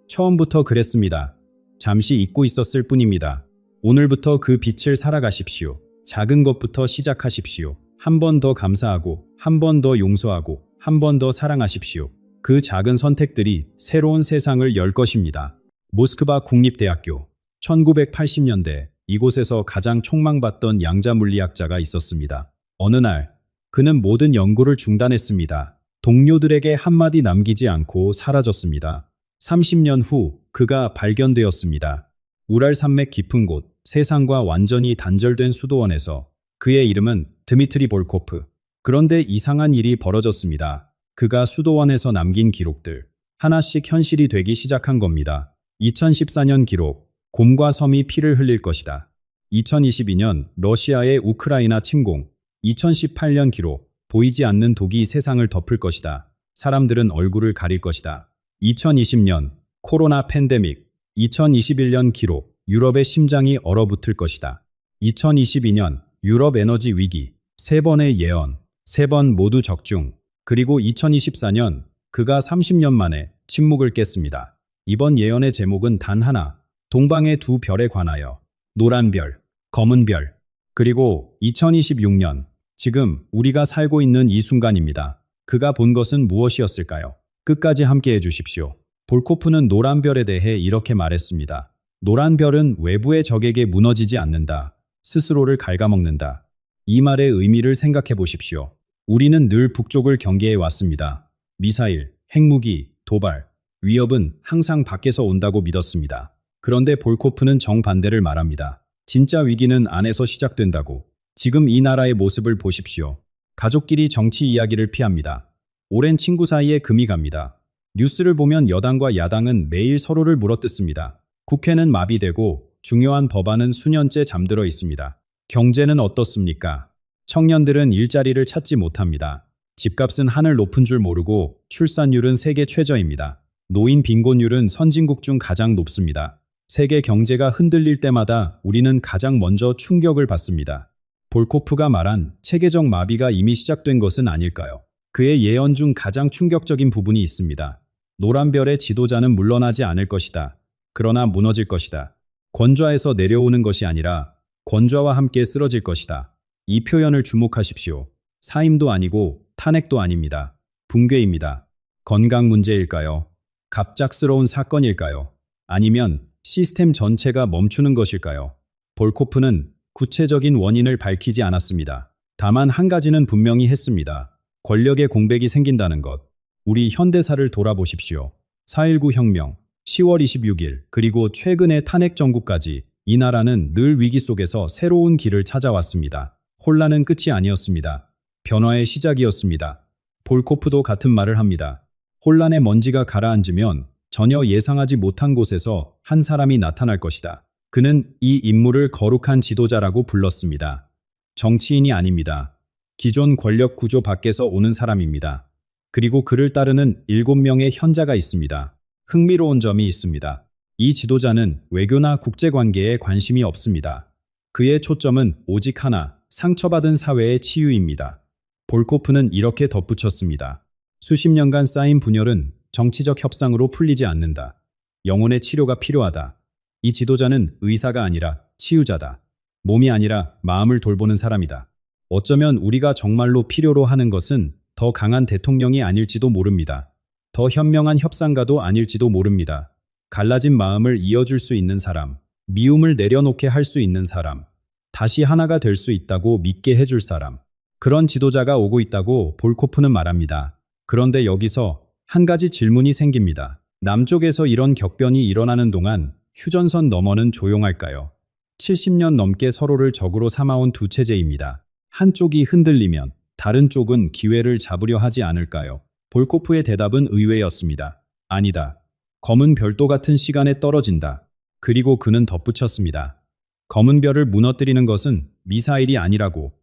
처음부터 그랬습니다. 잠시 잊고 있었을 뿐입니다. 오늘부터 그 빛을 살아가십시오. 작은 것부터 시작하십시오. 한 번 더 감사하고, 한 번 더 용서하고, 한 번 더 사랑하십시오. 그 작은 선택들이 새로운 세상을 열 것입니다. 모스크바 국립대학교 1980년대 이곳에서 가장 촉망받던 양자 물리학자가 있었습니다. 어느 날 그는 모든 연구를 중단했습니다. 동료들에게 한마디 남기지 않고 사라졌습니다. 30년 후 그가 발견되었습니다. 우랄 산맥 깊은 곳, 세상과 완전히 단절된 수도원에서. 그의 이름은 드미트리 볼코프. 그런데 이상한 일이 벌어졌습니다. 그가 수도원에서 남긴 기록들, 하나씩 현실이 되기 시작한 겁니다. 2014년 기록, 곰과 섬이 피를 흘릴 것이다. 2022년 러시아의 우크라이나 침공, 2018년 기록, 보이지 않는 독이 세상을 덮을 것이다. 사람들은 얼굴을 가릴 것이다. 2020년 코로나 팬데믹, 2021년 기록, 유럽의 심장이 얼어붙을 것이다. 2022년 유럽 에너지 위기, 3번의 예언, 3번 모두 적중. 그리고 2024년 그가 30년 만에 침묵을 깼습니다. 이번 예언의 제목은 단 하나, 동방의 두 별에 관하여. 노란 별, 검은 별. 그리고 2026년, 지금 우리가 살고 있는 이 순간입니다. 그가 본 것은 무엇이었을까요? 끝까지 함께 해주십시오. 볼코프는 노란 별에 대해 이렇게 말했습니다. 노란 별은 외부의 적에게 무너지지 않는다. 스스로를 갉아먹는다. 이 말의 의미를 생각해 보십시오. 우리는 늘 북쪽을 경계해 왔습니다. 미사일, 핵무기, 도발, 위협은 항상 밖에서 온다고 믿었습니다. 그런데 볼코프는 정반대를 말합니다. 진짜 위기는 안에서 시작된다고. 지금 이 나라의 모습을 보십시오. 가족끼리 정치 이야기를 피합니다. 오랜 친구 사이에 금이 갑니다. 뉴스를 보면 여당과 야당은 매일 서로를 물어뜯습니다. 국회는 마비되고 중요한 법안은 수년째 잠들어 있습니다. 경제는 어떻습니까? 청년들은 일자리를 찾지 못합니다. 집값은 하늘 높은 줄 모르고 출산율은 세계 최저입니다. 노인 빈곤율은 선진국 중 가장 높습니다. 세계 경제가 흔들릴 때마다 우리는 가장 먼저 충격을 받습니다. 볼코프가 말한 체계적 마비가 이미 시작된 것은 아닐까요? 그의 예언 중 가장 충격적인 부분이 있습니다. 노란 별의 지도자는 물러나지 않을 것이다. 그러나 무너질 것이다. 권좌에서 내려오는 것이 아니라 권좌와 함께 쓰러질 것이다. 이 표현을 주목하십시오. 사임도 아니고 탄핵도 아닙니다. 붕괴입니다. 건강 문제일까요? 갑작스러운 사건일까요? 아니면 시스템 전체가 멈추는 것일까요? 볼코프는 구체적인 원인을 밝히지 않았습니다. 다만 한 가지는 분명히 했습니다. 권력의 공백이 생긴다는 것. 우리 현대사를 돌아보십시오. 4.19 혁명, 10월 26일, 그리고 최근의 탄핵 정국까지 이 나라는 늘 위기 속에서 새로운 길을 찾아왔습니다. 혼란은 끝이 아니었습니다. 변화의 시작이었습니다. 볼코프도 같은 말을 합니다. 혼란의 먼지가 가라앉으면 전혀 예상하지 못한 곳에서 한 사람이 나타날 것이다. 그는 이 인물을 거룩한 지도자라고 불렀습니다. 정치인이 아닙니다. 기존 권력 구조 밖에서 오는 사람입니다. 그리고 그를 따르는 7명의 현자가 있습니다. 흥미로운 점이 있습니다. 이 지도자는 외교나 국제관계에 관심이 없습니다. 그의 초점은 오직 하나, 상처받은 사회의 치유입니다. 볼코프는 이렇게 덧붙였습니다. 수십 년간 쌓인 분열은 정치적 협상으로 풀리지 않는다. 영혼의 치료가 필요하다. 이 지도자는 의사가 아니라 치유자다. 몸이 아니라 마음을 돌보는 사람이다. 어쩌면 우리가 정말로 필요로 하는 것은 더 강한 대통령이 아닐지도 모릅니다. 더 현명한 협상가도 아닐지도 모릅니다. 갈라진 마음을 이어줄 수 있는 사람, 미움을 내려놓게 할 수 있는 사람, 다시 하나가 될 수 있다고 믿게 해줄 사람. 그런 지도자가 오고 있다고 볼코프는 말합니다. 그런데 여기서 한 가지 질문이 생깁니다. 남쪽에서 이런 격변이 일어나는 동안 휴전선 너머는 조용할까요? 70년 넘게 서로를 적으로 삼아온 두 체제입니다. 한쪽이 흔들리면 다른 쪽은 기회를 잡으려 하지 않을까요? 볼코프의 대답은 의외였습니다. 아니다. 검은 별도 같은 시간에 떨어진다. 그리고 그는 덧붙였습니다. 검은 별을 무너뜨리는 것은 미사일이 아니라고,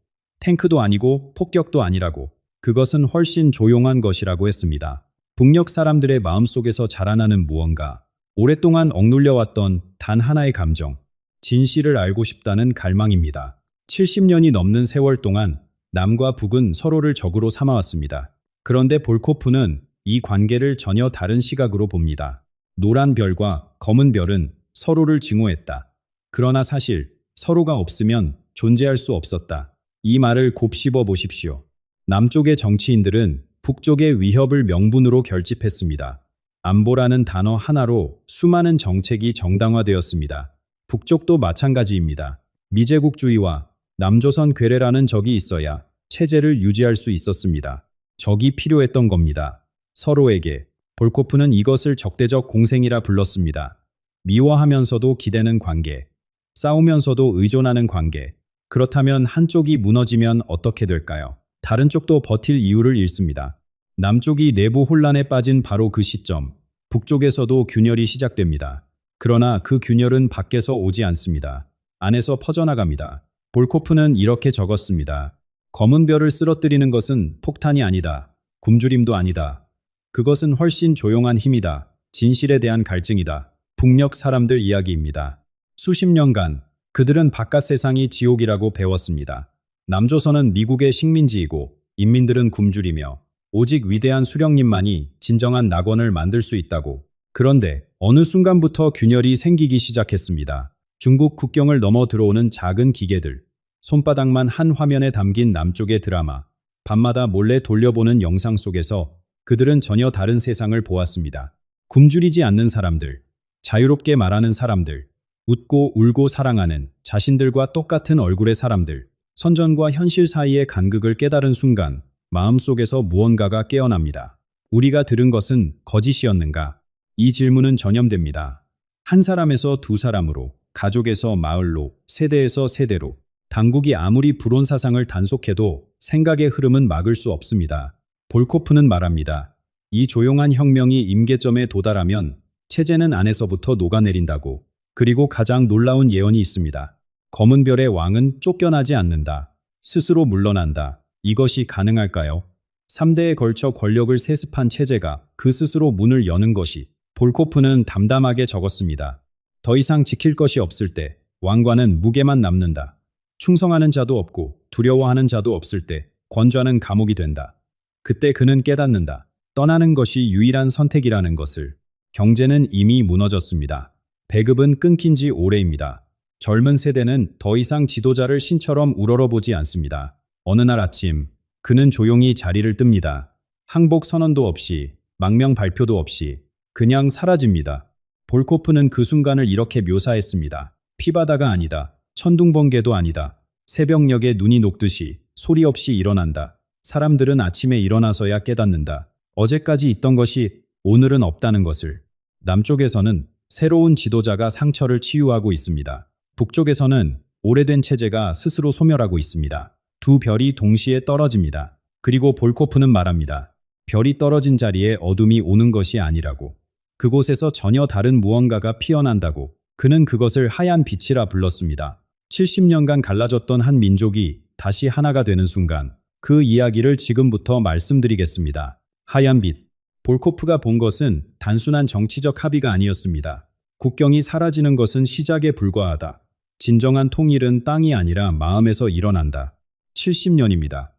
탱크도 아니고 폭격도 아니라고, 그것은 훨씬 조용한 것이라고 했습니다. 북녘 사람들의 마음속에서 자라나는 무언가, 오랫동안 억눌려왔던 단 하나의 감정, 진실을 알고 싶다는 갈망입니다. 70년이 넘는 세월 동안 남과 북은 서로를 적으로 삼아왔습니다. 그런데 볼코프는 이 관계를 전혀 다른 시각으로 봅니다. 노란 별과 검은 별은 서로를 증오했다. 그러나 사실 서로가 없으면 존재할 수 없었다. 이 말을 곱씹어 보십시오. 남쪽의 정치인들은 북쪽의 위협을 명분으로 결집했습니다. 안보라는 단어 하나로 수많은 정책이 정당화되었습니다. 북쪽도 마찬가지입니다. 미제국주의와 남조선 괴뢰라는 적이 있어야 체제를 유지할 수 있었습니다. 적이 필요했던 겁니다. 서로에게. 볼코프는 이것을 적대적 공생이라 불렀습니다. 미워하면서도 기대는 관계, 싸우면서도 의존하는 관계. 그렇다면 한쪽이 무너지면 어떻게 될까요? 다른 쪽도 버틸 이유를 잃습니다. 남쪽이 내부 혼란에 빠진 바로 그 시점, 북쪽에서도 균열이 시작됩니다. 그러나 그 균열은 밖에서 오지 않습니다. 안에서 퍼져나갑니다. 볼코프는 이렇게 적었습니다. 검은 별을 쓰러뜨리는 것은 폭탄이 아니다. 굶주림도 아니다. 그것은 훨씬 조용한 힘이다. 진실에 대한 갈증이다. 북녘 사람들 이야기입니다. 수십 년간 그들은 바깥 세상이 지옥이라고 배웠습니다. 남조선은 미국의 식민지이고 인민들은 굶주리며 오직 위대한 수령님만이 진정한 낙원을 만들 수 있다고. 그런데 어느 순간부터 균열이 생기기 시작했습니다. 중국 국경을 넘어 들어오는 작은 기계들, 손바닥만 한 화면에 담긴 남쪽의 드라마, 밤마다 몰래 돌려보는 영상 속에서 그들은 전혀 다른 세상을 보았습니다. 굶주리지 않는 사람들, 자유롭게 말하는 사람들, 웃고 울고 사랑하는 자신들과 똑같은 얼굴의 사람들. 선전과 현실 사이의 간극을 깨달은 순간 마음속에서 무언가가 깨어납니다. 우리가 들은 것은 거짓이었는가? 이 질문은 전염됩니다. 한 사람에서 두 사람으로, 가족에서 마을로, 세대에서 세대로. 당국이 아무리 불온 사상을 단속해도 생각의 흐름은 막을 수 없습니다. 볼코프는 말합니다. 이 조용한 혁명이 임계점에 도달하면 체제는 안에서부터 녹아내린다고. 그리고 가장 놀라운 예언이 있습니다. 검은 별의 왕은 쫓겨나지 않는다. 스스로 물러난다. 이것이 가능할까요? 3대에 걸쳐 권력을 세습한 체제가 그 스스로 문을 여는 것이. 볼코프는 담담하게 적었습니다. 더 이상 지킬 것이 없을 때 왕관은 무게만 남는다. 충성하는 자도 없고 두려워하는 자도 없을 때 권좌는 감옥이 된다. 그때 그는 깨닫는다. 떠나는 것이 유일한 선택이라는 것을. 경제는 이미 무너졌습니다. 배급은 끊긴 지 오래입니다. 젊은 세대는 더 이상 지도자를 신처럼 우러러보지 않습니다. 어느 날 아침, 그는 조용히 자리를 뜹니다. 항복 선언도 없이, 망명 발표도 없이, 그냥 사라집니다. 볼코프는 그 순간을 이렇게 묘사했습니다. 피바다가 아니다. 천둥번개도 아니다. 새벽녘에 눈이 녹듯이 소리 없이 일어난다. 사람들은 아침에 일어나서야 깨닫는다. 어제까지 있던 것이 오늘은 없다는 것을. 남쪽에서는 새로운 지도자가 상처를 치유하고 있습니다. 북쪽에서는 오래된 체제가 스스로 소멸하고 있습니다. 두 별이 동시에 떨어집니다. 그리고 볼코프는 말합니다. 별이 떨어진 자리에 어둠이 오는 것이 아니라고. 그곳에서 전혀 다른 무언가가 피어난다고. 그는 그것을 하얀 빛이라 불렀습니다. 70년간 갈라졌던 한 민족이 다시 하나가 되는 순간, 그 이야기를 지금부터 말씀드리겠습니다. 하얀 빛. 볼코프가 본 것은 단순한 정치적 합의가 아니었습니다. 국경이 사라지는 것은 시작에 불과하다. 진정한 통일은 땅이 아니라 마음에서 일어난다. 70년입니다.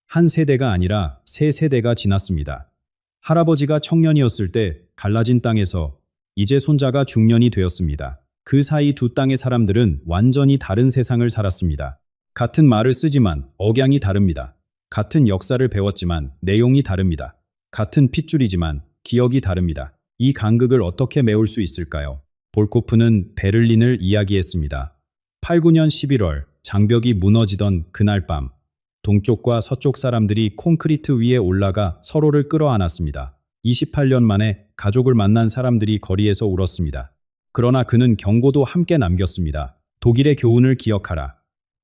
한 세대가 아니라 세 세대가 지났습니다. 할아버지가 청년이었을 때 갈라진 땅에서 이제 손자가 중년이 되었습니다. 그 사이 두 땅의 사람들은 완전히 다른 세상을 살았습니다. 같은 말을 쓰지만 억양이 다릅니다. 같은 역사를 배웠지만 내용이 다릅니다. 같은 핏줄이지만 기억이 다릅니다. 이 간극을 어떻게 메울 수 있을까요? 볼코프는 베를린을 이야기했습니다. 89년 11월 장벽이 무너지던 그날 밤, 동쪽과 서쪽 사람들이 콘크리트 위에 올라가 서로를 끌어안았습니다. 28년 만에 가족을 만난 사람들이 거리에서 울었습니다. 그러나 그는 경고도 함께 남겼습니다. 독일의 교훈을 기억하라.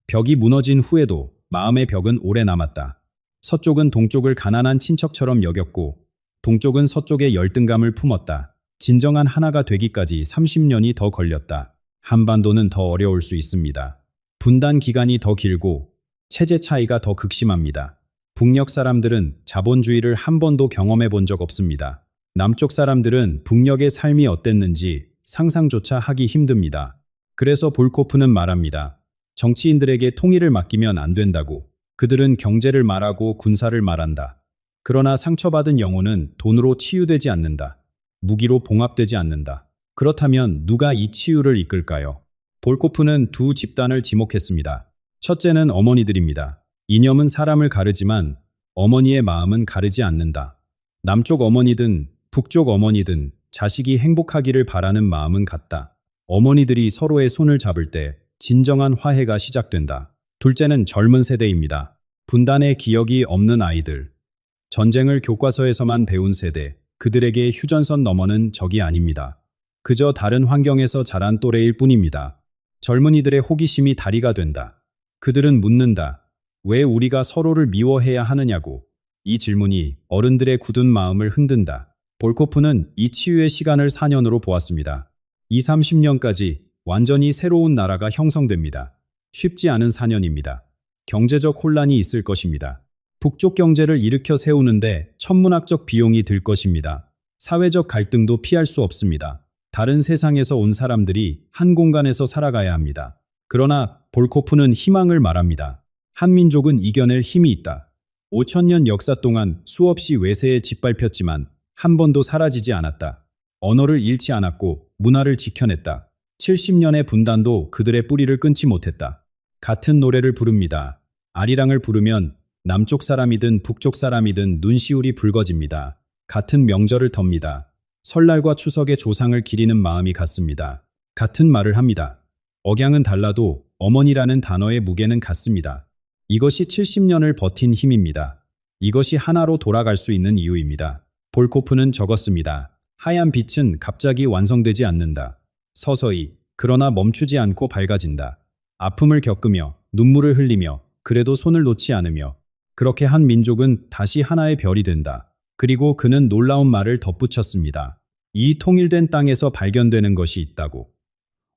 벽이 무너진 후에도 마음의 벽은 오래 남았다. 서쪽은 동쪽을 가난한 친척처럼 여겼고 동쪽은 서쪽의 열등감을 품었다. 진정한 하나가 되기까지 30년이 더 걸렸다. 한반도는 더 어려울 수 있습니다. 분단 기간이 더 길고 체제 차이가 더 극심합니다. 북녘 사람들은 자본주의를 한 번도 경험해 본 적 없습니다. 남쪽 사람들은 북녘의 삶이 어땠는지 상상조차 하기 힘듭니다. 그래서 볼코프는 말합니다. 정치인들에게 통일을 맡기면 안 된다고. 그들은 경제를 말하고 군사를 말한다. 그러나 상처받은 영혼은 돈으로 치유되지 않는다. 무기로 봉합되지 않는다. 그렇다면 누가 이 치유를 이끌까요? 볼코프는 두 집단을 지목했습니다. 첫째는 어머니들입니다. 이념은 사람을 가르지만 어머니의 마음은 가르지 않는다. 남쪽 어머니든 북쪽 어머니든 자식이 행복하기를 바라는 마음은 같다. 어머니들이 서로의 손을 잡을 때 진정한 화해가 시작된다. 둘째는 젊은 세대입니다. 분단의 기억이 없는 아이들. 전쟁을 교과서에서만 배운 세대. 그들에게 휴전선 너머는 적이 아닙니다. 그저 다른 환경에서 자란 또래일 뿐입니다. 젊은이들의 호기심이 다리가 된다. 그들은 묻는다. 왜 우리가 서로를 미워해야 하느냐고. 이 질문이 어른들의 굳은 마음을 흔든다. 볼코프는 이 치유의 시간을 4년으로 보았습니다. 20, 30년까지 완전히 새로운 나라가 형성됩니다. 쉽지 않은 4년입니다. 경제적 혼란이 있을 것입니다. 북쪽 경제를 일으켜 세우는데 천문학적 비용이 들 것입니다. 사회적 갈등도 피할 수 없습니다. 다른 세상에서 온 사람들이 한 공간에서 살아가야 합니다. 그러나 볼코프는 희망을 말합니다. 한민족은 이겨낼 힘이 있다. 5000년 역사 동안 수없이 외세에 짓밟혔지만 한 번도 사라지지 않았다. 언어를 잃지 않았고 문화를 지켜냈다. 70년의 분단도 그들의 뿌리를 끊지 못했다. 같은 노래를 부릅니다. 아리랑을 부르면 남쪽 사람이든 북쪽 사람이든 눈시울이 붉어집니다. 같은 명절을 텁니다. 설날과 추석의 조상을 기리는 마음이 같습니다. 같은 말을 합니다. 억양은 달라도 어머니라는 단어의 무게는 같습니다. 이것이 70년을 버틴 힘입니다. 이것이 하나로 돌아갈 수 있는 이유입니다. 볼코프는 적었습니다. 하얀 빛은 갑자기 완성되지 않는다. 서서히, 그러나 멈추지 않고 밝아진다. 아픔을 겪으며, 눈물을 흘리며, 그래도 손을 놓지 않으며, 그렇게 한 민족은 다시 하나의 별이 된다. 그리고 그는 놀라운 말을 덧붙였습니다. 이 통일된 땅에서 발견되는 것이 있다고.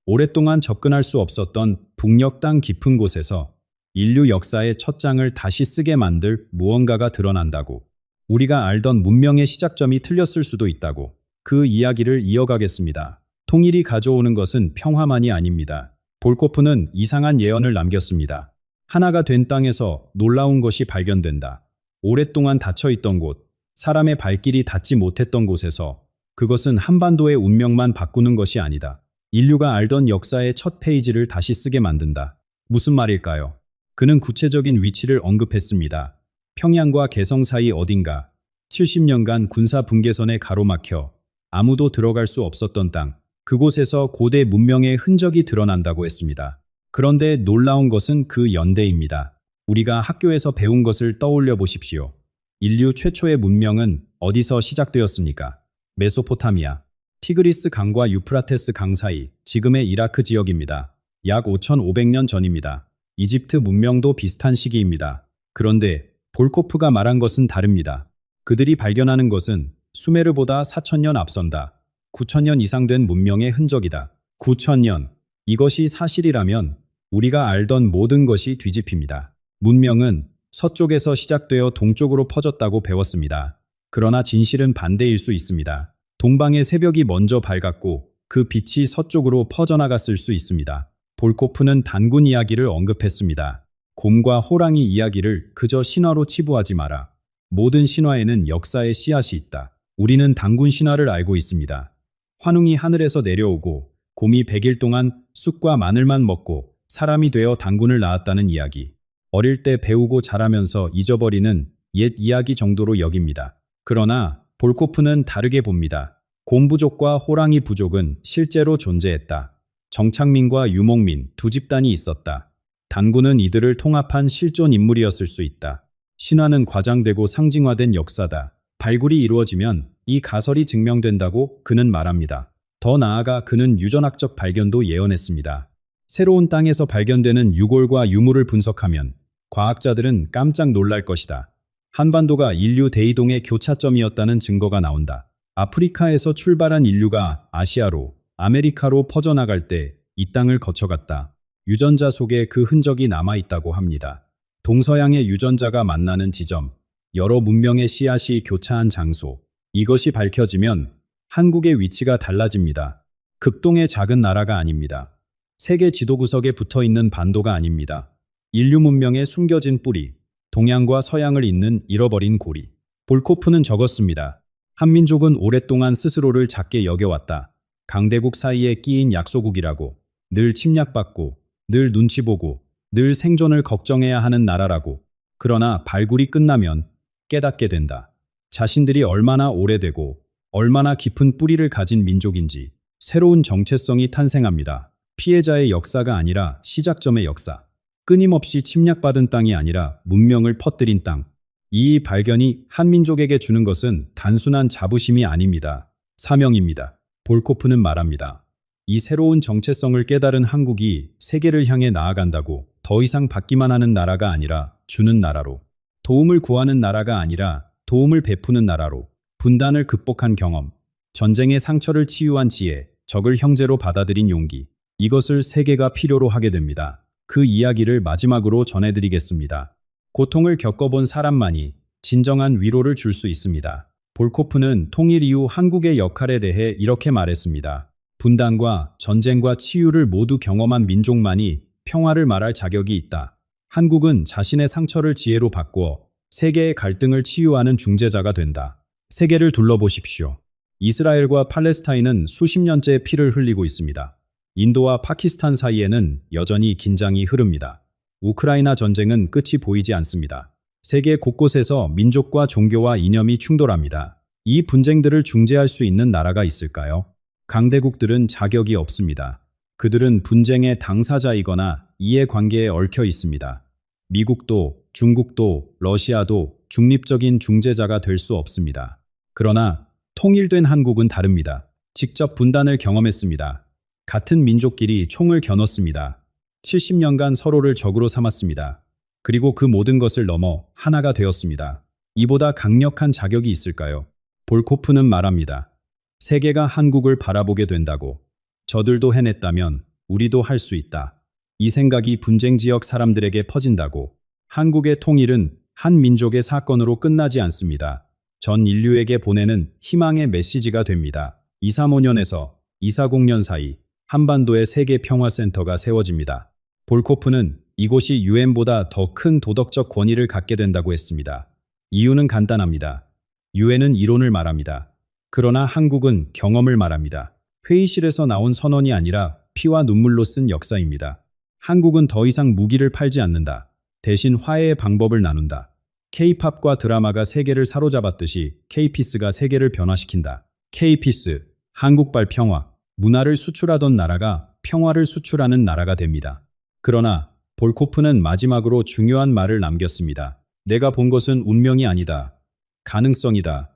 오랫동안 접근할 수 없었던 북녘 땅 깊은 곳에서 인류 역사의 첫 장을 다시 쓰게 만들 무언가가 드러난다고. 우리가 알던 문명의 시작점이 틀렸을 수도 있다고. 그 이야기를 이어가겠습니다. 통일이 가져오는 것은 평화만이 아닙니다. 볼코프는 이상한 예언을 남겼습니다. 하나가 된 땅에서 놀라운 것이 발견된다. 오랫동안 닫혀있던 곳, 사람의 발길이 닿지 못했던 곳에서 그것은 한반도의 운명만 바꾸는 것이 아니다. 인류가 알던 역사의 첫 페이지를 다시 쓰게 만든다. 무슨 말일까요? 그는 구체적인 위치를 언급했습니다. 평양과 개성 사이 어딘가 70년간 군사 분계선에 가로막혀 아무도 들어갈 수 없었던 땅, 그곳에서 고대 문명의 흔적이 드러난다고 했습니다. 그런데 놀라운 것은 그 연대입니다. 우리가 학교에서 배운 것을 떠올려 보십시오. 인류 최초의 문명은 어디서 시작되었습니까? 메소포타미아, 티그리스 강과 유프라테스 강 사이, 지금의 이라크 지역입니다. 약 5,500년 전입니다. 이집트 문명도 비슷한 시기입니다. 그런데 볼코프가 말한 것은 다릅니다. 그들이 발견하는 것은 수메르보다 4,000년 앞선다. 9,000년 이상 된 문명의 흔적이다. 9,000년. 이것이 사실이라면 우리가 알던 모든 것이 뒤집힙니다. 문명은 서쪽에서 시작되어 동쪽으로 퍼졌다고 배웠습니다. 그러나 진실은 반대일 수 있습니다. 동방의 새벽이 먼저 밝았고 그 빛이 서쪽으로 퍼져나갔을 수 있습니다. 볼코프는 단군 이야기를 언급했습니다. 곰과 호랑이 이야기를 그저 신화로 치부하지 마라. 모든 신화에는 역사의 씨앗이 있다. 우리는 단군 신화를 알고 있습니다. 환웅이 하늘에서 내려오고 곰이 100일 동안 쑥과 마늘만 먹고 사람이 되어 단군을 낳았다는 이야기. 어릴 때 배우고 자라면서 잊어버리는 옛 이야기 정도로 여깁니다. 그러나 볼코프는 다르게 봅니다. 곰 부족과 호랑이 부족은 실제로 존재했다. 정창민과 유목민 두 집단이 있었다. 단군은 이들을 통합한 실존 인물이었을 수 있다. 신화는 과장되고 상징화된 역사다. 발굴이 이루어지면 이 가설이 증명된다고 그는 말합니다. 더 나아가 그는 유전학적 발견도 예언했습니다. 새로운 땅에서 발견되는 유골과 유물을 분석하면 과학자들은 깜짝 놀랄 것이다. 한반도가 인류 대이동의 교차점이었다는 증거가 나온다. 아프리카에서 출발한 인류가 아시아로, 아메리카로 퍼져나갈 때 이 땅을 거쳐갔다. 유전자 속에 그 흔적이 남아있다고 합니다. 동서양의 유전자가 만나는 지점, 여러 문명의 씨앗이 교차한 장소, 이것이 밝혀지면 한국의 위치가 달라집니다. 극동의 작은 나라가 아닙니다. 세계 지도구석에 붙어있는 반도가 아닙니다. 인류 문명의 숨겨진 뿌리, 동양과 서양을 잇는 잃어버린 고리. 볼코프는 적었습니다. 한민족은 오랫동안 스스로를 작게 여겨왔다. 강대국 사이에 끼인 약소국이라고. 늘 침략받고, 늘 눈치 보고, 늘 생존을 걱정해야 하는 나라라고. 그러나 발굴이 끝나면 깨닫게 된다. 자신들이 얼마나 오래되고 얼마나 깊은 뿌리를 가진 민족인지. 새로운 정체성이 탄생합니다. 피해자의 역사가 아니라 시작점의 역사. 끊임없이 침략받은 땅이 아니라 문명을 퍼뜨린 땅. 이 발견이 한민족에게 주는 것은 단순한 자부심이 아닙니다. 사명입니다. 볼코프는 말합니다. 이 새로운 정체성을 깨달은 한국이 세계를 향해 나아간다고. 더 이상 받기만 하는 나라가 아니라 주는 나라로. 도움을 구하는 나라가 아니라 도움을 베푸는 나라로. 분단을 극복한 경험, 전쟁의 상처를 치유한 지혜, 적을 형제로 받아들인 용기. 이것을 세계가 필요로 하게 됩니다. 그 이야기를 마지막으로 전해드리겠습니다. 고통을 겪어본 사람만이 진정한 위로를 줄 수 있습니다. 볼코프는 통일 이후 한국의 역할에 대해 이렇게 말했습니다. 분단과 전쟁과 치유를 모두 경험한 민족만이 평화를 말할 자격이 있다. 한국은 자신의 상처를 지혜로 바꾸어 세계의 갈등을 치유하는 중재자가 된다. 세계를 둘러보십시오. 이스라엘과 팔레스타인은 수십 년째 피를 흘리고 있습니다. 인도와 파키스탄 사이에는 여전히 긴장이 흐릅니다. 우크라이나 전쟁은 끝이 보이지 않습니다. 세계 곳곳에서 민족과 종교와 이념이 충돌합니다. 이 분쟁들을 중재할 수 있는 나라가 있을까요? 강대국들은 자격이 없습니다. 그들은 분쟁의 당사자이거나 이해관계에 얽혀 있습니다. 미국도, 중국도, 러시아도 중립적인 중재자가 될 수 없습니다. 그러나 통일된 한국은 다릅니다. 직접 분단을 경험했습니다. 같은 민족끼리 총을 겨눴습니다. 70년간 서로를 적으로 삼았습니다. 그리고 그 모든 것을 넘어 하나가 되었습니다. 이보다 강력한 자격이 있을까요? 볼코프는 말합니다. 세계가 한국을 바라보게 된다고. 저들도 해냈다면 우리도 할 수 있다. 이 생각이 분쟁 지역 사람들에게 퍼진다고. 한국의 통일은 한 민족의 사건으로 끝나지 않습니다. 전 인류에게 보내는 희망의 메시지가 됩니다. 235년에서 240년 사이 한반도의 세계 평화센터가 세워집니다. 볼코프는 이곳이 유엔보다 더 큰 도덕적 권위를 갖게 된다고 했습니다. 이유는 간단합니다. 유엔은 이론을 말합니다. 그러나 한국은 경험을 말합니다. 회의실에서 나온 선언이 아니라 피와 눈물로 쓴 역사입니다. 한국은 더 이상 무기를 팔지 않는다. 대신 화해의 방법을 나눈다. K-팝과 드라마가 세계를 사로잡았듯이 K-피스가 세계를 변화시킨다. K-피스, 한국발 평화. 문화를 수출하던 나라가 평화를 수출하는 나라가 됩니다. 그러나 볼코프는 마지막으로 중요한 말을 남겼습니다. 내가 본 것은 운명이 아니다. 가능성이다.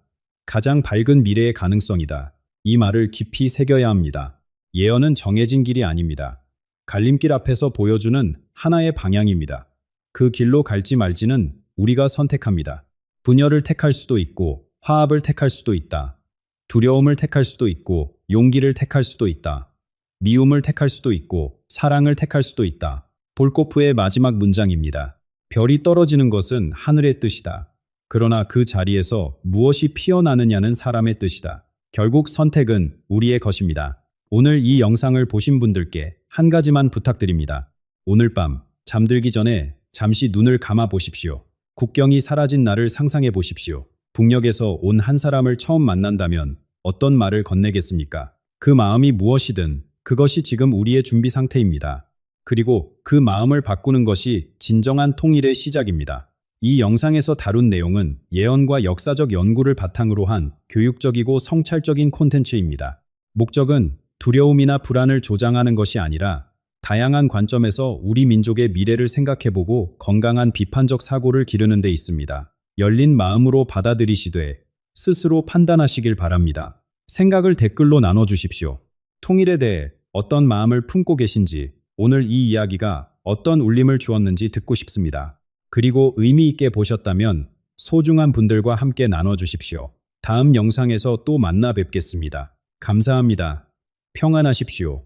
가장 밝은 미래의 가능성이다. 이 말을 깊이 새겨야 합니다. 예언은 정해진 길이 아닙니다. 갈림길 앞에서 보여주는 하나의 방향입니다. 그 길로 갈지 말지는 우리가 선택합니다. 분열을 택할 수도 있고 화합을 택할 수도 있다. 두려움을 택할 수도 있고 용기를 택할 수도 있다. 미움을 택할 수도 있고 사랑을 택할 수도 있다. 볼코프의 마지막 문장입니다. 별이 떨어지는 것은 하늘의 뜻이다. 그러나 그 자리에서 무엇이 피어나느냐는 사람의 뜻이다. 결국 선택은 우리의 것입니다. 오늘 이 영상을 보신 분들께 한 가지만 부탁드립니다. 오늘 밤 잠들기 전에 잠시 눈을 감아 보십시오. 국경이 사라진 날을 상상해 보십시오. 북녘에서 온 한 사람을 처음 만난다면 어떤 말을 건네겠습니까? 그 마음이 무엇이든 그것이 지금 우리의 준비 상태입니다. 그리고 그 마음을 바꾸는 것이 진정한 통일의 시작입니다. 이 영상에서 다룬 내용은 예언과 역사적 연구를 바탕으로 한 교육적이고 성찰적인 콘텐츠입니다. 목적은 두려움이나 불안을 조장하는 것이 아니라 다양한 관점에서 우리 민족의 미래를 생각해보고 건강한 비판적 사고를 기르는 데 있습니다. 열린 마음으로 받아들이시되 스스로 판단하시길 바랍니다. 생각을 댓글로 나눠주십시오. 통일에 대해 어떤 마음을 품고 계신지, 오늘 이 이야기가 어떤 울림을 주었는지 듣고 싶습니다. 그리고 의미 있게 보셨다면 소중한 분들과 함께 나눠주십시오. 다음 영상에서 또 만나 뵙겠습니다. 감사합니다. 평안하십시오.